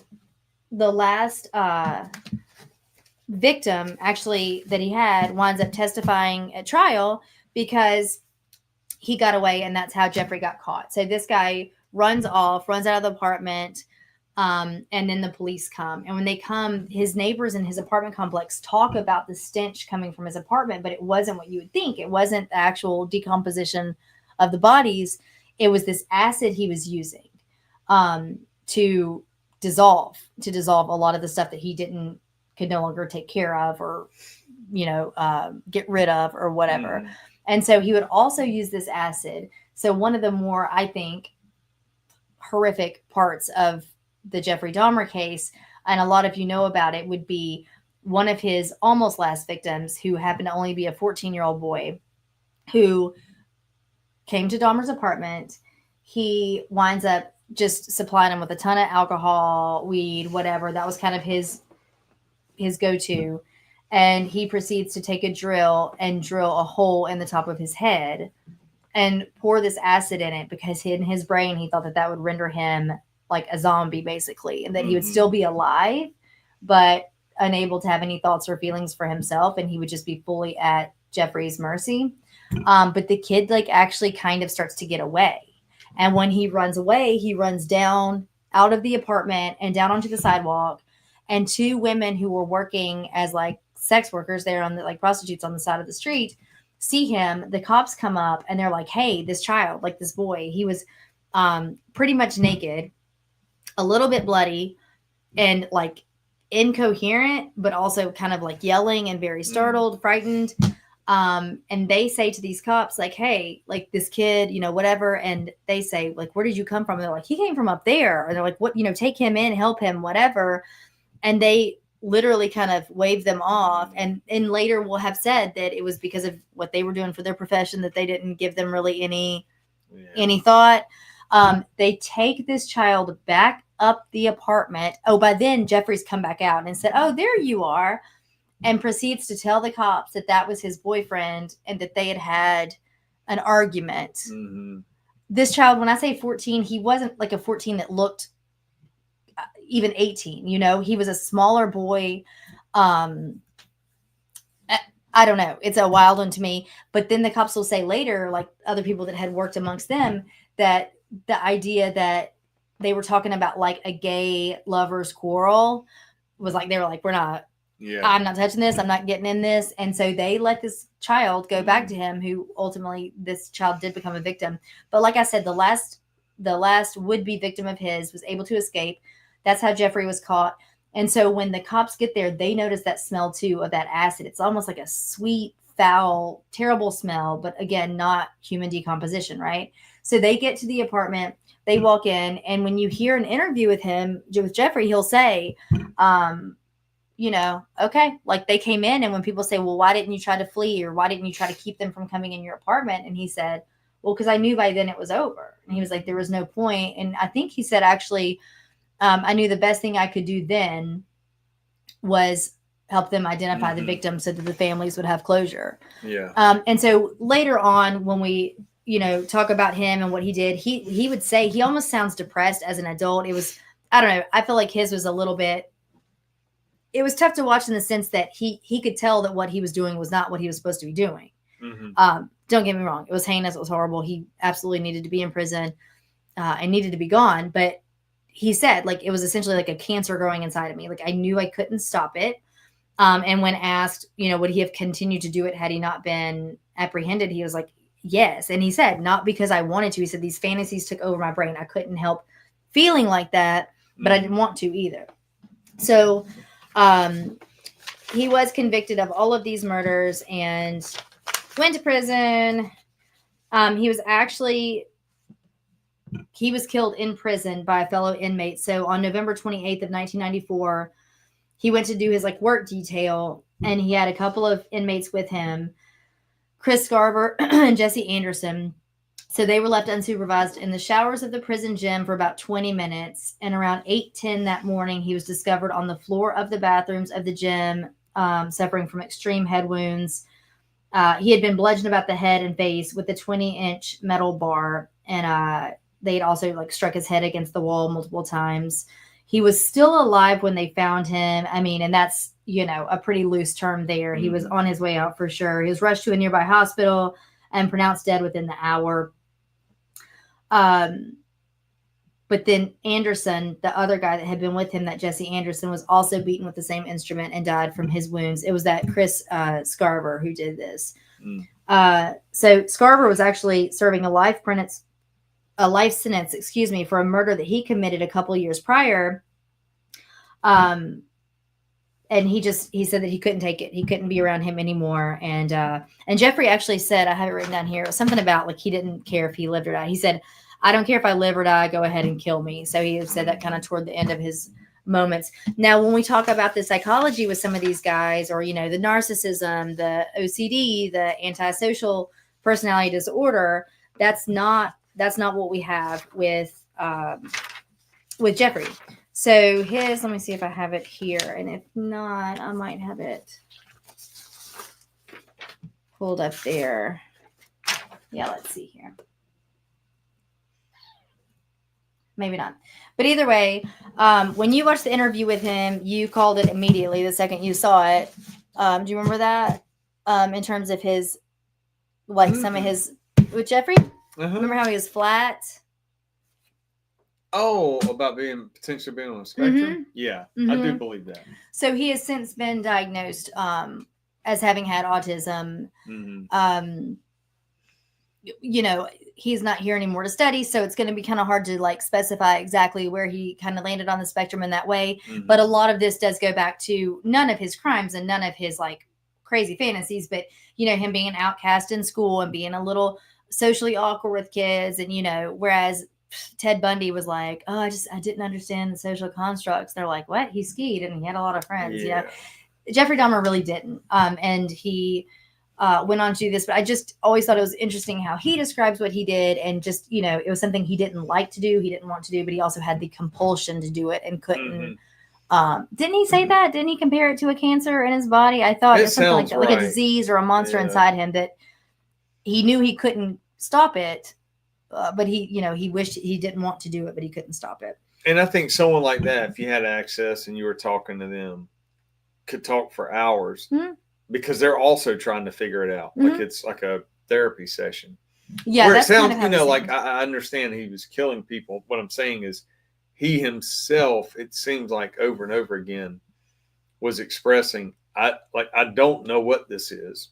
Speaker 2: victim actually that he had winds up testifying at trial because he got away, and that's how Jeffrey got caught. So this guy runs out of the apartment. And then the police come. And when they come, his neighbors in his apartment complex talk about the stench coming from his apartment, but it wasn't what you would think. It wasn't the actual decomposition of the bodies. It was this acid he was using to dissolve a lot of the stuff that he could no longer take care of, or, get rid of, or whatever. And so he would also use this acid. So one of the more, I think, horrific parts of the Jeffrey Dahmer case, and a lot of you know about it, would be one of his almost last victims, who happened to only be a 14-year-old boy, who came to Dahmer's apartment. He winds up just supplying him with a ton of alcohol, weed, whatever. That was kind of his go-to. And he proceeds to take a drill and drill a hole in the top of his head and pour this acid in it, because in his brain, he thought that would render him like a zombie, basically, and that he would still be alive, but unable to have any thoughts or feelings for himself, and he would just be fully at Jeffrey's mercy. But the kid like actually kind of starts to get away. And when he runs away, he runs down out of the apartment and down onto the sidewalk. And two women who were working as like sex workers there on the like prostitutes on the side of the street see him. The cops come up and they're like, hey, this child, like this boy, he was pretty much naked, a little bit bloody, and like incoherent, but also kind of like yelling and very startled, frightened. And they say to these cops, like, hey, like this kid, you know, whatever. And they say, like, where did you come from? And they're like, he came from up there. And they're like, what, you know, take him in, help him, whatever. And they literally kind of wave them off. And later will have said that it was because of what they were doing for their profession, that they didn't give them really any thought. They take this child back up the apartment. Oh, by then Jeffrey's come back out and said, oh, there you are. And proceeds to tell the cops that that was his boyfriend and that they had an argument. Mm-hmm. This child, when I say 14, he wasn't like a 14 that looked even 18, you know, he was a smaller boy. I don't know. It's a wild one to me. But then the cops will say later, like other people that had worked amongst them, that the idea that they were talking about like a gay lover's quarrel was like, they were like, I'm not touching this. I'm not getting in this. And so they let this child go back to him, who ultimately this child did become a victim. But like I said, the last would-be victim of his was able to escape. That's how Jeffrey was caught. And so when the cops get there, they notice that smell too of that acid. It's almost like a sweet, foul, terrible smell, but again, not human decomposition, right? So they get to the apartment, they walk in, and when you hear an interview with him, with Jeffrey, he'll say, you know, okay, like they came in, and when people say, well, why didn't you try to flee, or why didn't you try to keep them from coming in your apartment? And he said, well, because I knew by then it was over. And he was like, there was no point. And I think he said, actually, I knew the best thing I could do then was help them identify the victims so that the families would have closure. Yeah. And so later on, when we, you know, talk about him and what he did, he would say he almost sounds depressed as an adult. It was, I don't know, I feel like his was a little bit, it was tough to watch in the sense that he could tell that what he was doing was not what he was supposed to be doing. Mm-hmm. Don't get me wrong. It was heinous. It was horrible. He absolutely needed to be in prison and needed to be gone. But he said, like, it was essentially like a cancer growing inside of me. Like, I knew I couldn't stop it. And when asked, you know, would he have continued to do it had he not been apprehended? He was like, yes. And he said, not because I wanted to. He said, these fantasies took over my brain. I couldn't help feeling like that, but I didn't want to either. So he was convicted of all of these murders and went to prison. He was killed in prison by a fellow inmate. So on November 28th of 1994, he went to do his like work detail, and he had a couple of inmates with him, Chris Scarver and Jesse Anderson. So they were left unsupervised in the showers of the prison gym for about 20 minutes. And around 8:10 that morning, he was discovered on the floor of the bathrooms of the gym, suffering from extreme head wounds. He had been bludgeoned about the head and face with a 20-inch metal bar, and they'd also like struck his head against the wall multiple times. He was still alive when they found him. I mean, and that's, you know, a pretty loose term there. Mm-hmm. He was on his way out for sure. He was rushed to a nearby hospital and pronounced dead within the hour. But then Anderson, the other guy that had been with him, that Jesse Anderson, was also beaten with the same instrument and died from his wounds. It was that Chris Scarver who did this. So Scarver was actually serving a life sentence, for a murder that he committed a couple years prior. And he said that he couldn't take it. He couldn't be around him anymore. And Jeffrey actually said, I have it written down here, something about like he didn't care if he lived or died. He said, I don't care if I live or die, go ahead and kill me. So he said that kind of toward the end of his moments. Now, when we talk about the psychology with some of these guys, or, you know, the narcissism, the OCD, the antisocial personality disorder, that's not what we have with Jeffrey. So let me see if I have it here. And if not, I might have it pulled up there. Yeah, let's see here. maybe not. But either way, when you watched the interview with him, you called it immediately the second you saw it. Do you remember that? In terms of his, like some of his, with Jeffrey? Remember how he was flat?
Speaker 3: Oh, about potentially being on the spectrum? Yeah, I do believe that.
Speaker 2: So he has since been diagnosed as having had autism. You know, he's not here anymore to study, so it's going to be kind of hard to like specify exactly where he kind of landed on the spectrum in that way. But a lot of this does go back to none of his crimes and none of his like crazy fantasies, but you know, him being an outcast in school and being a little socially awkward with kids, and you know, whereas Ted Bundy was like, oh, I didn't understand the social constructs. They're like, what? He skied and he had a lot of friends. You know, Jeffrey Dahmer really didn't. And he went on to do this, but I just always thought it was interesting how he describes what he did, and just, you know, it was something he didn't like to do, he didn't want to do, but he also had the compulsion to do it and couldn't. Didn't he say that? Didn't he compare it to a cancer in his body? I thought it was something like that, like a disease or a monster inside him that he knew he couldn't stop it. But he, you know, he wished he didn't want to do it, but he couldn't stop it.
Speaker 3: And I think someone like that, if you had access and you were talking to them, could talk for hours because they're also trying to figure it out. Like it's like a therapy session. Yeah, where it sounds, kind of, you know, like I understand he was killing people. What I'm saying is he himself, it seems like over and over again, was expressing, I don't know what this is.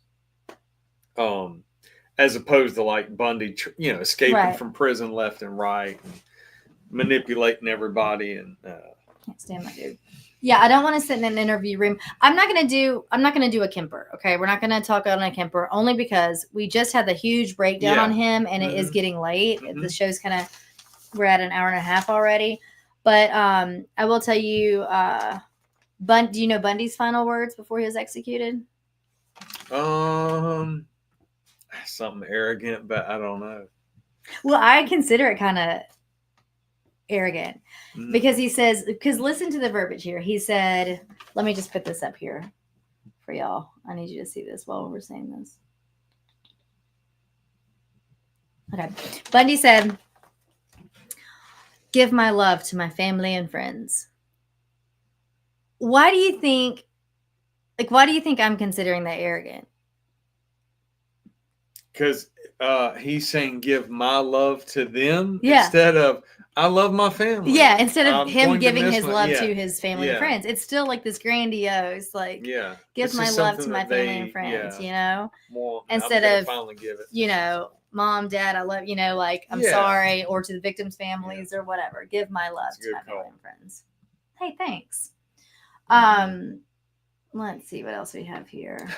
Speaker 3: As opposed to like Bundy, you know, escaping from prison left and right, and manipulating everybody. And
Speaker 2: can't stand that dude. Yeah, I don't want to sit in an interview room. I'm not gonna do a Kemper. Okay, we're not gonna talk on a Kemper, only because we just had the huge breakdown on him, and it is getting late. The show's we're at an hour and a half already. But I will tell you, do you know Bundy's final words before he was executed?
Speaker 3: Something arrogant, but I don't know.
Speaker 2: Well, I consider it kind of arrogant because he says, because listen to the verbiage here. He said, let me just put this up here for y'all. I need you to see this while we're saying this. Okay. Bundy said, give my love to my family and friends. Why do you think I'm considering that arrogant?
Speaker 3: Because he's saying give my love to them instead of I love my family.
Speaker 2: Yeah, instead of him giving his love to his family and friends. It's still like this grandiose, like, give my love to my family and friends, you know?
Speaker 3: Well,
Speaker 2: instead of, give it. You know, mom, dad, I love, you know, like, I'm sorry, or to the victims' families or whatever. Give my love to my family and friends. Hey, thanks. Let's see what else we have here.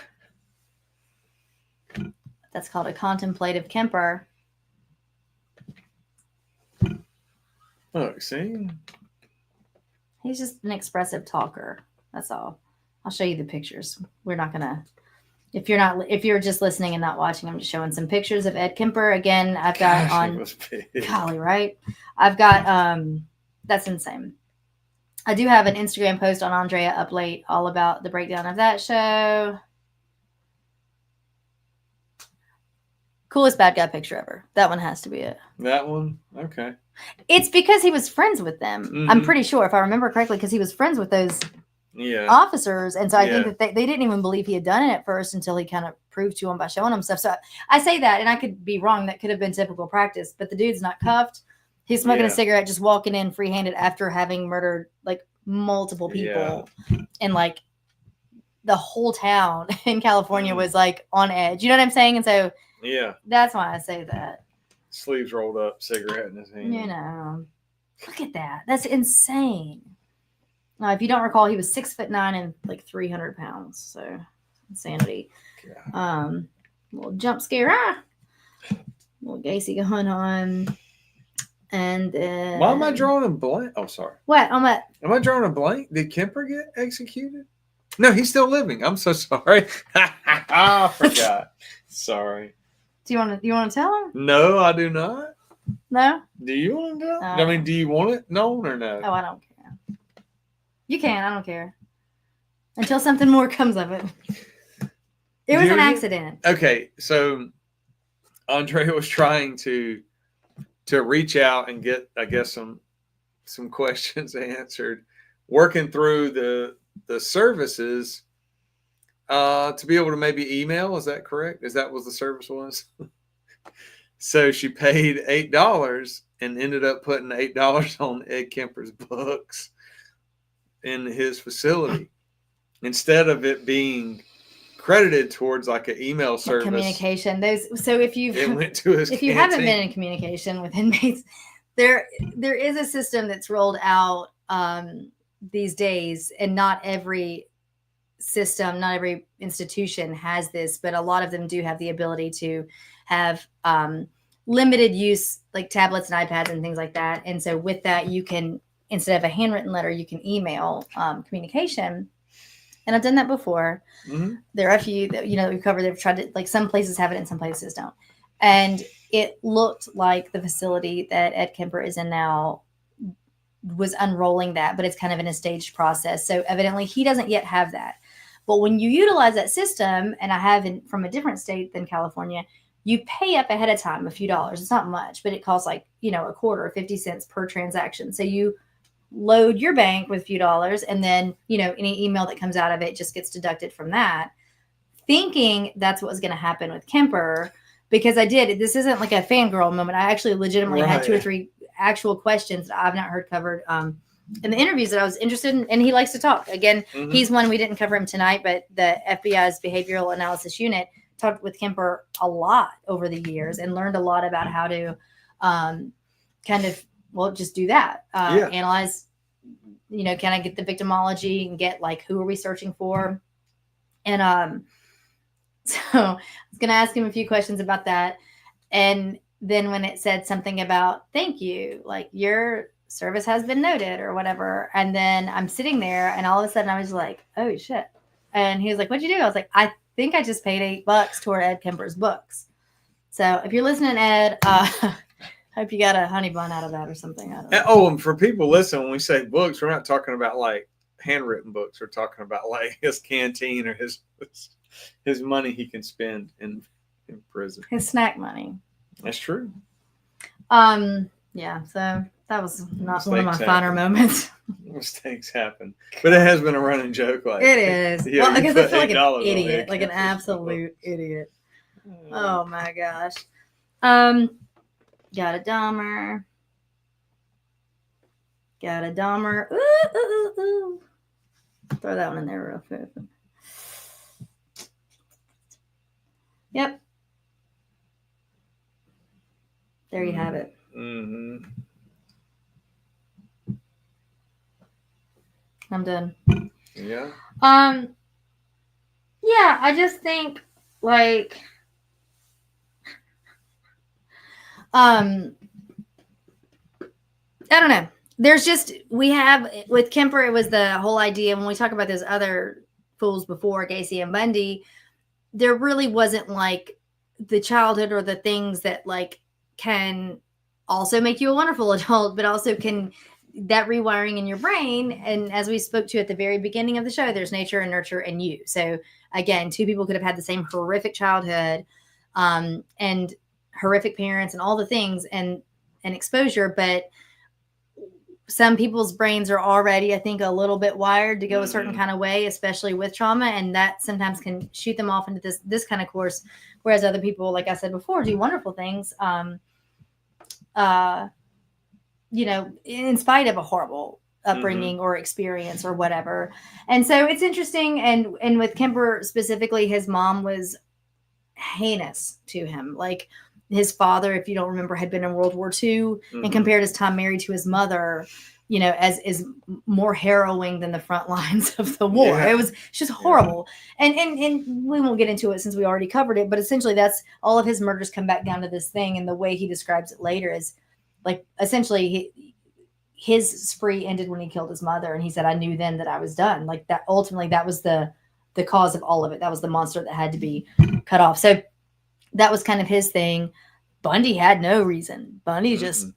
Speaker 2: That's called a contemplative Kemper.
Speaker 3: Oh, see?
Speaker 2: He's just an expressive talker. That's all. I'll show you the pictures. We're not gonna. If you're just listening and not watching, I'm just showing some pictures of Ed Kemper. Again, I've got golly, right? I've got that's insane. I do have an Instagram post on Andrea up late all about the breakdown of that show. Coolest bad guy picture ever. That one has to be it.
Speaker 3: That one? Okay.
Speaker 2: It's because he was friends with them. I'm pretty sure, if I remember correctly, because he was friends with those officers. And so I think that they didn't even believe he had done it at first until he kind of proved to them by showing them stuff. So I say that, and I could be wrong. That could have been typical practice. But the dude's not cuffed. He's smoking a cigarette, just walking in free-handed after having murdered, like, multiple people. And, like, the whole town in California was, like, on edge. You know what I'm saying? and so...
Speaker 3: Yeah.
Speaker 2: That's why I say that.
Speaker 3: Sleeves rolled up, cigarette in his hand.
Speaker 2: You know. Look at that. That's insane. Now, if you don't recall, he was 6'9" and like 300 pounds. So insanity. Little jump scare. Little Gacy going on. And then
Speaker 3: why am I drawing a blank? Oh, sorry.
Speaker 2: What? On what?
Speaker 3: Am I drawing a blank? Did Kemper get executed? No, he's still living. I'm so sorry. I forgot. Sorry.
Speaker 2: Do you want to tell him?
Speaker 3: No, I do not.
Speaker 2: No?
Speaker 3: Do you want to tell? I mean, do you want it known or no?
Speaker 2: Oh, I don't care. You can. I don't care. Until something more comes of it. It was an accident.
Speaker 3: Okay, so Andrea was trying to reach out and get, I guess, some some questions answered, working through the services to be able to maybe email. Is that correct? Is that what the service was? So she paid $8 and ended up putting $8 on Ed Kemper's books in his facility instead of it being credited towards like an email service.
Speaker 2: Communication. So if you
Speaker 3: went to his
Speaker 2: if you haven't been in communication with inmates, there is a system that's rolled out these days, and not every system, not every institution has this, but a lot of them do have the ability to have limited use, like tablets and iPads and things like that. And so with that, you can, instead of a handwritten letter, you can email communication. And I've done that before. Mm-hmm. There are a few that, we've covered. They've tried to, like, some places have it and some places don't. And it looked like the facility that Ed Kemper is in now was unrolling that, but it's kind of in a staged process. So evidently he doesn't yet have that. But when you utilize that system, and I have from a different state than California, you pay up ahead of time a few dollars. It's not much, but it costs like, a quarter or 50 cents per transaction. So you load your bank with a few dollars, and then, any email that comes out of it just gets deducted from that, thinking that's what was going to happen with Kemper, because I did. This isn't like a fangirl moment. I actually legitimately had 2 or 3 actual questions that I've not heard covered in the interviews that I was interested in, and he likes to talk. Again, mm-hmm. He's one, we didn't cover him tonight, but the FBI's Behavioral Analysis Unit talked with Kemper a lot over the years and learned a lot about how to just do that. Analyze, kind of get the victimology and get like, who are we searching for? And so I was going to ask him a few questions about that. And then when it said something about, thank you, like your service has been noted or whatever. And then I'm sitting there and all of a sudden I was like, oh shit. And he was like, what'd you do? I was like, I think I just paid $8 toward Ed Kemper's books. So if you're listening, Ed, hope you got a honey bun out of that or something. I don't know.
Speaker 3: Oh, and for people listening, when we say books, we're not talking about like handwritten books. We're talking about like his canteen or his money he can spend in prison.
Speaker 2: His snack money.
Speaker 3: That's true.
Speaker 2: Yeah, so that was not one of my finer moments.
Speaker 3: Mistakes happen. But it has been a running joke. Like
Speaker 2: it is. Well, I guess I feel like an idiot, like an absolute idiot. Oh my gosh. Got a Dahmer. Ooh. Throw that one in there real quick. Yep. There you have it.
Speaker 3: Mm-hmm.
Speaker 2: I'm done.
Speaker 3: Yeah.
Speaker 2: Yeah, I just think like I don't know. There's just, we have with Kemper, it was the whole idea when we talk about those other fools before, Gacy and Bundy, there really wasn't like the childhood or the things that like can also make you a wonderful adult, but also can that rewiring in your brain. And as we spoke to at the very beginning of the show, there's nature and nurture and you. So again, 2 people could have had the same horrific childhood and horrific parents and all the things and exposure, but some people's brains are already, I think, a little bit wired to go a certain kind of way, especially with trauma. And that sometimes can shoot them off into this kind of course. Whereas other people, like I said before, do wonderful things, in spite of a horrible upbringing or experience or whatever. And so it's interesting. And with Kemper specifically, his mom was heinous to him. Like his father, if you don't remember, had been in World War II and compared his time married to his mother, as is more harrowing than the front lines of the war. Yeah. It was just horrible. Yeah. And we won't get into it since we already covered it, but essentially that's all of his murders come back down to this thing. And the way he describes it later is like, essentially his spree ended when he killed his mother. And he said, I knew then that I was done. Like that, ultimately that was the cause of all of it. That was the monster that had to be cut off. So that was kind of his thing. Bundy had no reason. Bundy just...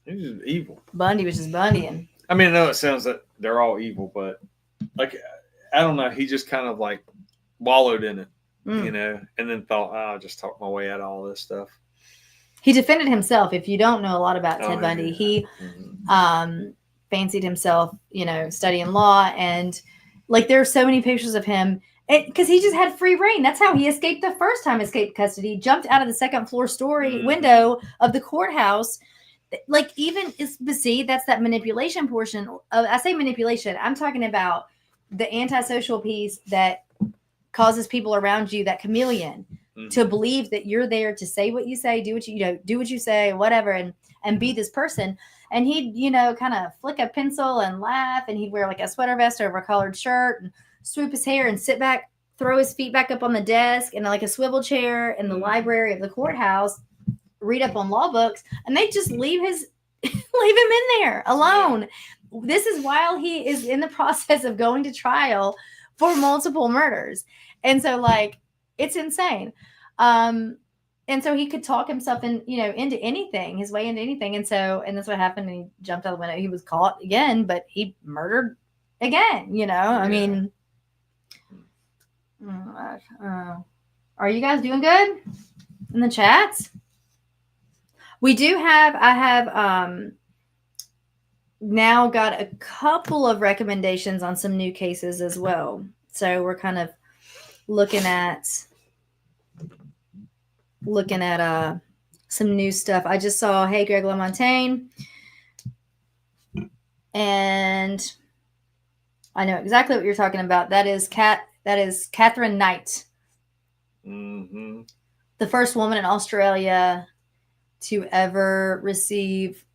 Speaker 3: He was just evil.
Speaker 2: Bundy was just Bundying.
Speaker 3: I mean, I know it sounds like they're all evil, but like, I don't know. He just kind of like wallowed in it, and then thought, I'll just talk my way out of all this stuff.
Speaker 2: He defended himself. If you don't know a lot about Ted Bundy, he fancied himself, studying law. And like, there are so many pictures of him because he just had free reign. That's how he escaped the first time, escaped custody, jumped out of the second floor story window of the courthouse. Like, see, that's that manipulation portion. I say manipulation. I'm talking about the antisocial piece that causes people around you, that chameleon, to believe that you're there to say what you say, do what you say, whatever, and be this person. And he'd, kind of flick a pencil and laugh, and he'd wear like a sweater vest over a collared shirt and swoop his hair and sit back, throw his feet back up on the desk and like a swivel chair in the library of the courthouse, read up on law books, and they just leave him in there alone. This is while he is in the process of going to trial for multiple murders. And so, like, it's insane. And so he could talk himself into anything, his way into anything. And that's what happened. And he jumped out the window. He was caught again, but he murdered again, I mean, are you guys doing good in the chats? I have now got a couple of recommendations on some new cases as well. So we're kind of looking at some new stuff. I just saw, hey, Greg LaMontagne, and I know exactly what you're talking about. That is Catherine Knight, the first woman in Australia to ever receive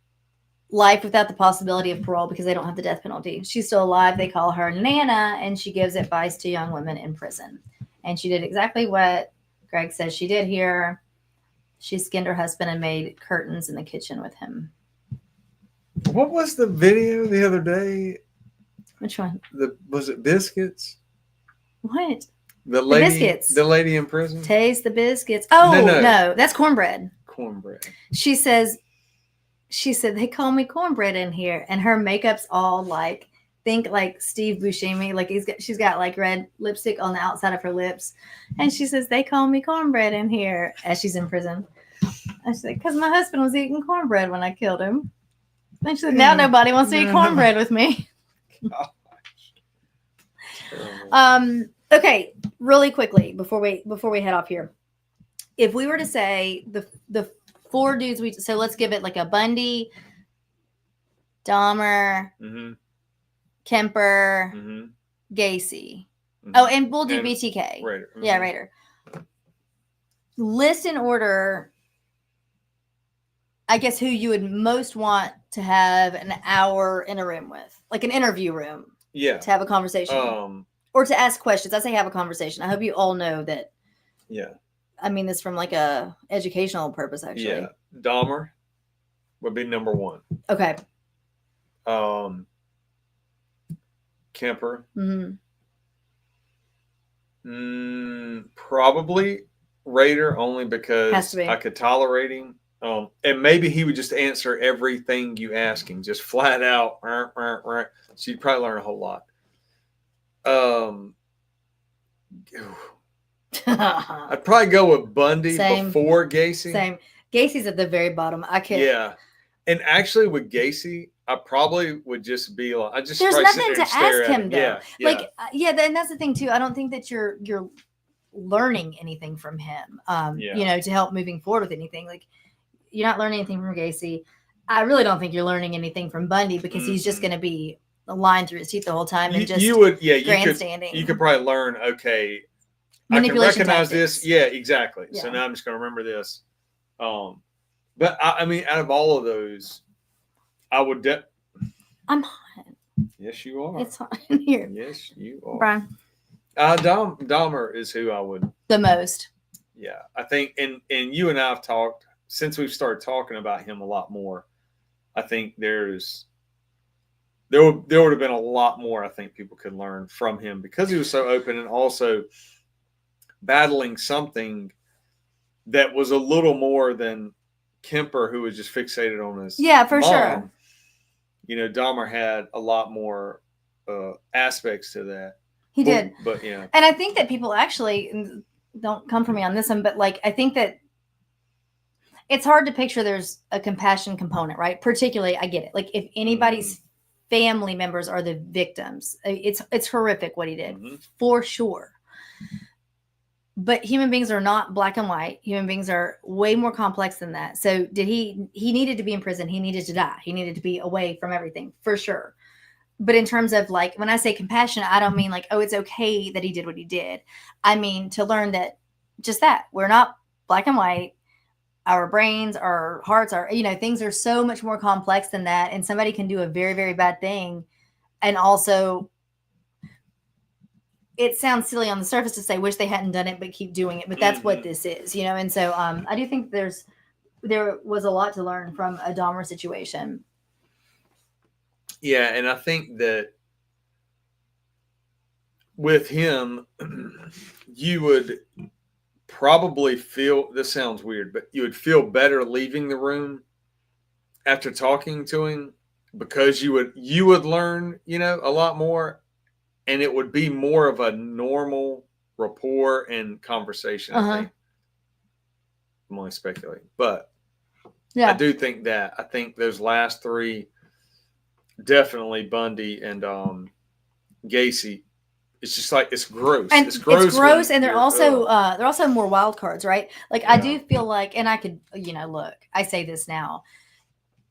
Speaker 2: life without the possibility of parole because they don't have the death penalty. She's still alive. They call her Nana, and she gives advice to young women in prison. And she did exactly what Greg says she did here. She skinned her husband and made curtains in the kitchen with him.
Speaker 3: What was the video the other day?
Speaker 2: Which one?
Speaker 3: Was it biscuits?
Speaker 2: What?
Speaker 3: The lady,
Speaker 2: biscuits.
Speaker 3: The lady in prison?
Speaker 2: Taste the biscuits. Oh, no, that's cornbread.
Speaker 3: Cornbread.
Speaker 2: She said, they call me cornbread in here. And her makeup's all like, think like Steve Buscemi. Like she's got like red lipstick on the outside of her lips. And she says, they call me cornbread in here as she's in prison. I said, because my husband was eating cornbread when I killed him. And she said, now nobody wants to eat cornbread with me. Okay, really quickly before we head off here. If we were to say the four dudes so let's give it like a Bundy, Dahmer, Kemper, Gacy. Oh, and we'll do BTK.
Speaker 3: Rader.
Speaker 2: Yeah, Rader. List in order, I guess, who you would most want to have an hour in a room with, like an interview room.
Speaker 3: Yeah.
Speaker 2: To have a conversation. Or to ask questions. I say have a conversation. I hope you all know that.
Speaker 3: Yeah.
Speaker 2: I mean this from like a educational purpose, actually.
Speaker 3: Yeah. Dahmer would be number one.
Speaker 2: Okay.
Speaker 3: Kemper. Probably Rader, only because I could tolerate him. And maybe he would just answer everything you ask him, just flat out. So you'd probably learn a whole lot. I'd probably go with Bundy before Gacy.
Speaker 2: Same. Gacy's at the very bottom. I can't.
Speaker 3: Yeah. And actually with Gacy, I probably would just be like,
Speaker 2: there's nothing to ask him though.
Speaker 3: Yeah.
Speaker 2: Like, and that's the thing too. I don't think that you're learning anything from him. To help moving forward with anything. Like, you're not learning anything from Gacy. I really don't think you're learning anything from Bundy because he's just going to be lying through his teeth the whole time and grandstanding.
Speaker 3: You could probably learn, okay, I can recognize this. Yeah, exactly. Yeah. So now I'm just going to remember this. But I mean, out of all of those, I would.
Speaker 2: I'm hot.
Speaker 3: Yes, you are.
Speaker 2: It's hot in here.
Speaker 3: Yes, you are.
Speaker 2: Brian.
Speaker 3: Dahmer is who I would.
Speaker 2: The most.
Speaker 3: Yeah, I think, and you and I have talked since we've started talking about him a lot more. I think there would have been a lot more I think people could learn from him because he was so open and also battling something that was a little more than Kemper, who was just fixated on his
Speaker 2: for
Speaker 3: mom. Sure. Dahmer had a lot more aspects to that.
Speaker 2: He did.
Speaker 3: But yeah.
Speaker 2: And I think that people actually don't come for me on this one, but like I think that it's hard to picture there's a compassion component, right? Particularly, I get it. Like if anybody's family members are the victims, it's horrific what he did, for sure. But human beings are not black and white. Human beings are way more complex than that. So did he needed to be in prison. He needed to die. He needed to be away from everything, for sure. But in terms of like, when I say compassion, I don't mean like, oh, it's okay that he did what he did. I mean, to learn that just that we're not black and white. Our brains, our hearts, things are so much more complex than that. And somebody can do a very, very bad thing. And also, it sounds silly on the surface to say, wish they hadn't done it, but keep doing it. But that's what this is, And so I do think there was a lot to learn from a Dahmer situation.
Speaker 3: Yeah. And I think that with him, you would probably feel, this sounds weird, but you would feel better leaving the room after talking to him, because you would learn, a lot more, and it would be more of a normal rapport and conversation. I think. I'm only speculating, but yeah, I do think that. I think those last three, definitely Bundy and Gacy. It's just like, it's gross.
Speaker 2: And it's gross, and they're also more wild cards, right? Like, I do feel like, and I could, look, I say this now,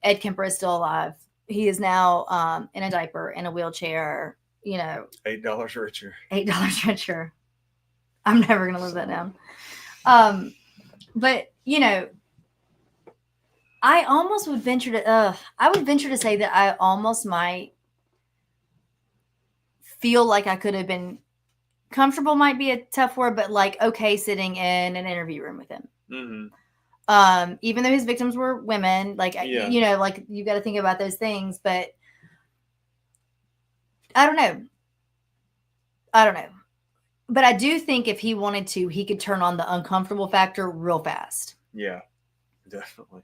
Speaker 2: Ed Kemper is still alive. He is now in a diaper, in a wheelchair,
Speaker 3: $8 richer.
Speaker 2: $8 richer. I'm never gonna live that down. But I almost would venture to say that I almost might feel like I could have been comfortable, might be a tough word, but like, okay, sitting in an interview room with him. Even though his victims were women, like, like you got to think about those things, but I don't know. But I do think if he wanted to, he could turn on the uncomfortable factor real fast.
Speaker 3: Yeah, definitely.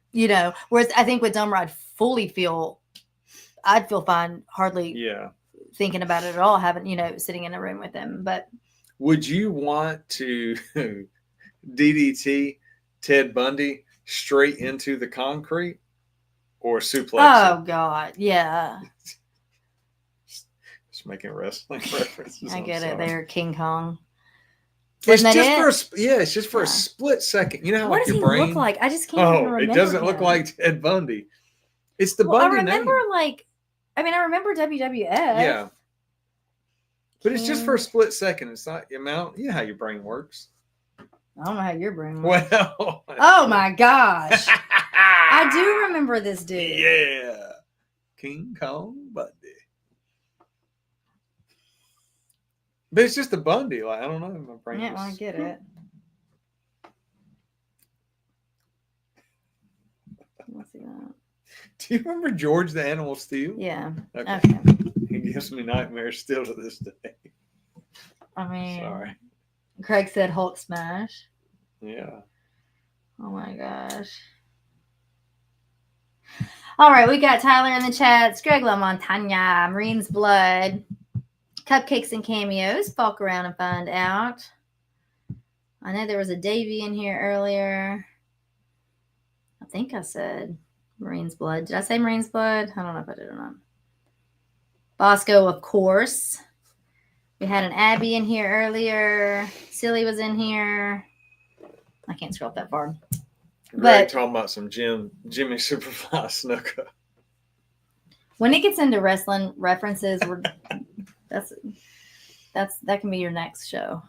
Speaker 2: Whereas I think with Dahmer, I'd feel fine, hardly thinking about it at all, having, sitting in a room with him. But
Speaker 3: would you want to DDT Ted Bundy straight into the concrete or suplex?
Speaker 2: Oh, God. Yeah.
Speaker 3: Just making wrestling references.
Speaker 2: I get it. They're King Kong.
Speaker 3: It's just for a split second. You know how
Speaker 2: what
Speaker 3: like
Speaker 2: does
Speaker 3: your brain
Speaker 2: look like? I just can't even remember.
Speaker 3: It doesn't look like Ted Bundy. It's the Bundy
Speaker 2: name. I remember WWF.
Speaker 3: Yeah. But it's just for a split second. It's not the amount. You know how your brain works.
Speaker 2: I don't know how your brain works.
Speaker 3: Well.
Speaker 2: Oh my gosh. I do remember this dude.
Speaker 3: Yeah. King Kong Bundy. But it's just a Bundy. Like, I don't know. My brain.
Speaker 2: Yeah, I get it. Let's see that.
Speaker 3: Do you remember George the Animal Steel?
Speaker 2: Yeah.
Speaker 3: Okay. He gives me nightmares still to this day.
Speaker 2: I mean,
Speaker 3: sorry.
Speaker 2: Craig said Hulk smash.
Speaker 3: Yeah.
Speaker 2: Oh my gosh. All right, we got Tyler in the chat. Greg La Montaña, Marine's Blood, Cupcakes and Cameos. Falk around and find out. I know there was a Davey in here earlier. I think I said Marine's Blood. Did I say Marine's Blood? I don't know if I did or not. Bosco, of course. We had an Abby in here earlier. Silly was in here. I can't scroll up that far.
Speaker 3: Greg talking about some Jimmy Superfly Snuka.
Speaker 2: When it gets into wrestling references, that can be your next show.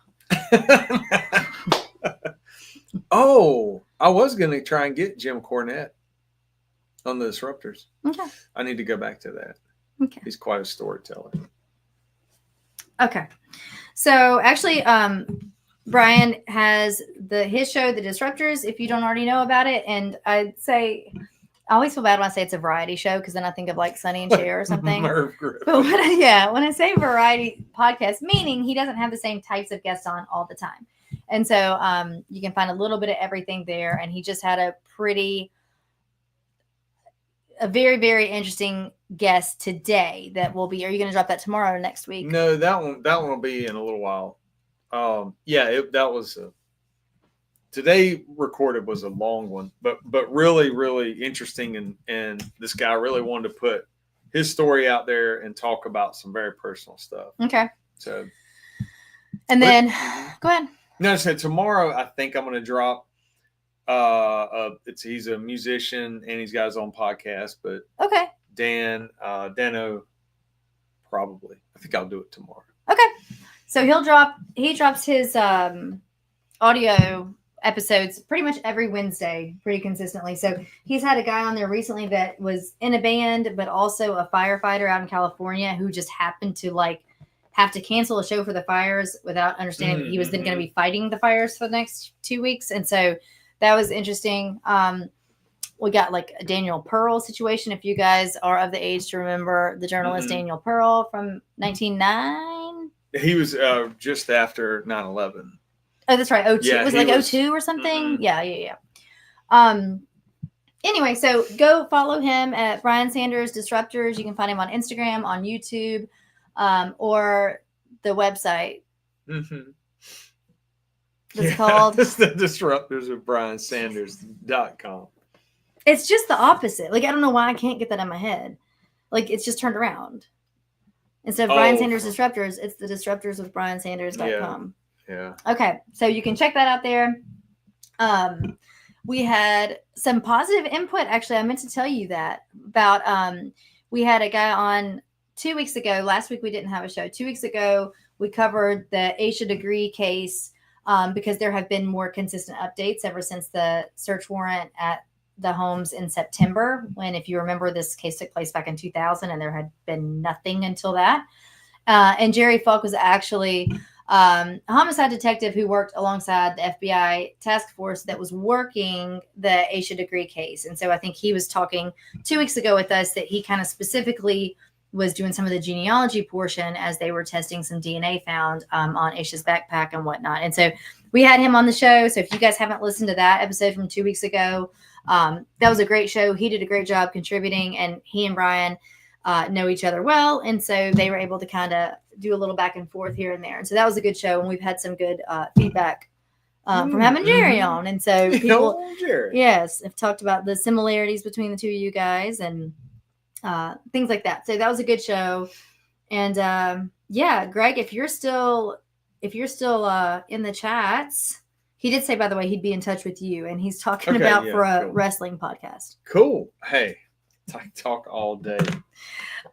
Speaker 3: Oh, I was going to try and get Jim Cornette on the Disruptors.
Speaker 2: Okay.
Speaker 3: I need to go back to that.
Speaker 2: Okay.
Speaker 3: He's quite a storyteller.
Speaker 2: Okay. So actually, Brian has his show, The Disruptors, if you don't already know about it. And I'd say, I always feel bad when I say it's a variety show because then I think of like Sonny and Cher or something.
Speaker 3: Merv Griffin.
Speaker 2: But when I say variety podcast, meaning he doesn't have the same types of guests on all the time. And so you can find a little bit of everything there. And he just had a very, very interesting guest today that will be. Are you going to drop that tomorrow or next week?
Speaker 3: No, that one will be in a little while. That was today recorded was a long one, but really, really interesting. And this guy really wanted to put his story out there and talk about some very personal stuff.
Speaker 2: Okay.
Speaker 3: So,
Speaker 2: and then go ahead.
Speaker 3: No, so tomorrow I think I'm going to drop. He's a musician and he's got his own podcast, but
Speaker 2: okay.
Speaker 3: Dano, probably. I think I'll do it tomorrow.
Speaker 2: Okay. So he drops his audio episodes pretty much every Wednesday, pretty consistently. So he's had a guy on there recently that was in a band, but also a firefighter out in California who just happened to have to cancel a show for the fires without understanding that he was then going to be fighting the fires for the next 2 weeks. And so that was interesting. We got like a Daniel Pearl situation. If you guys are of the age to remember the journalist Daniel Pearl from 1909.
Speaker 3: He was just after 9/11.
Speaker 2: Oh, that's right. 02.
Speaker 3: Yeah,
Speaker 2: was it like 02 or something? Yeah. Anyway, so go follow him at Brian Sanders Disruptors. You can find him on Instagram, on YouTube, or the website. It's called
Speaker 3: it's the Disruptors of BrianSanders.com.
Speaker 2: It's just the opposite. Like, I don't know why I can't get that in my head. Like, it's just turned around. Instead of Brian Sanders Disruptors, it's the Disruptors with BrianSanders.com.
Speaker 3: Yeah.
Speaker 2: Okay, so you can check that out there. We had some positive input. Actually, I meant to tell you that about. We had a guy on 2 weeks ago. Last week we didn't have a show. 2 weeks ago we covered the Aisha Degree case because there have been more consistent updates ever since the search warrant at the homes in September, when, if you remember, this case took place back in 2000 and there had been nothing until that. And Jerry Falk was actually a homicide detective who worked alongside the FBI task force that was working the Aisha Degree case. And so I think he was talking 2 weeks ago with us that he kind of specifically was doing some of the genealogy portion as they were testing some DNA found on Aisha's backpack and whatnot. And so we had him on the show. So if you guys haven't listened to that episode from 2 weeks ago, that was a great show. He did a great job contributing, and he and Brian know each other well. And so they were able to kind of do a little back and forth here and there. And so that was a good show. And we've had some good feedback from having Jerry on. And so people, yes, have talked about the similarities between the two of you guys and things like that. So that was a good show. And yeah, Greg, if you're still in the chats, he did say, by the way, he'd be in touch with you, and he's talking about for a wrestling podcast.
Speaker 3: Cool. Hey, talk all day.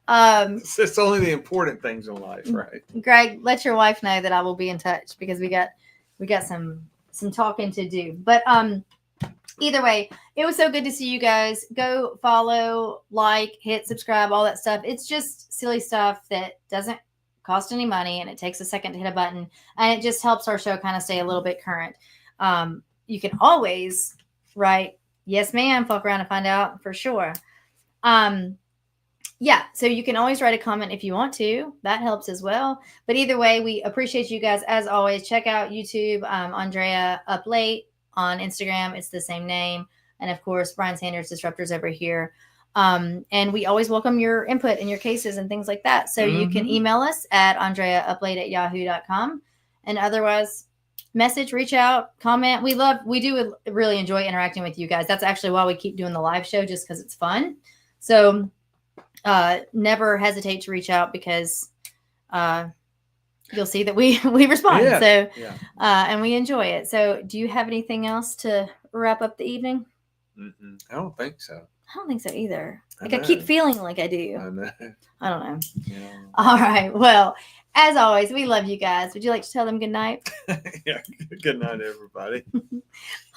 Speaker 3: It's only the important things in life, right?
Speaker 2: Greg, let your wife know that I will be in touch because we got some talking to do. But either way, it was so good to see you guys. Go follow, like, hit subscribe, all that stuff. It's just silly stuff that doesn't cost any money, and it takes a second to hit a button, and it just helps our show kind of stay a little bit current. You can always write yes ma'am, fuck around and find out for sure. Yeah, so you can always write a comment if you want to. That helps as well. But either way, we appreciate you guys as always. Check out YouTube, Andrea Up Late. On Instagram, it's the same name. And of course, Brian Sanders Disruptors over here. And we always welcome your input in your cases and things like that. So you can email us at andreauplate@yahoo.com. And otherwise, message, reach out, comment. We do really enjoy interacting with you guys. That's actually why we keep doing the live show, just because it's fun. So never hesitate to reach out because you'll see that we respond. And we enjoy it. So do you have anything else to wrap up the evening?
Speaker 3: I don't think so.
Speaker 2: I don't think so either. I keep feeling like I do.
Speaker 3: I know.
Speaker 2: I don't know.
Speaker 3: Yeah.
Speaker 2: All right. Well, as always, we love you guys. Would you like to tell them good night?
Speaker 3: Yeah. Good night, everybody.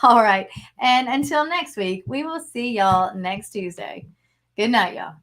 Speaker 2: All right. And until next week, we will see y'all next Tuesday. Good night, y'all.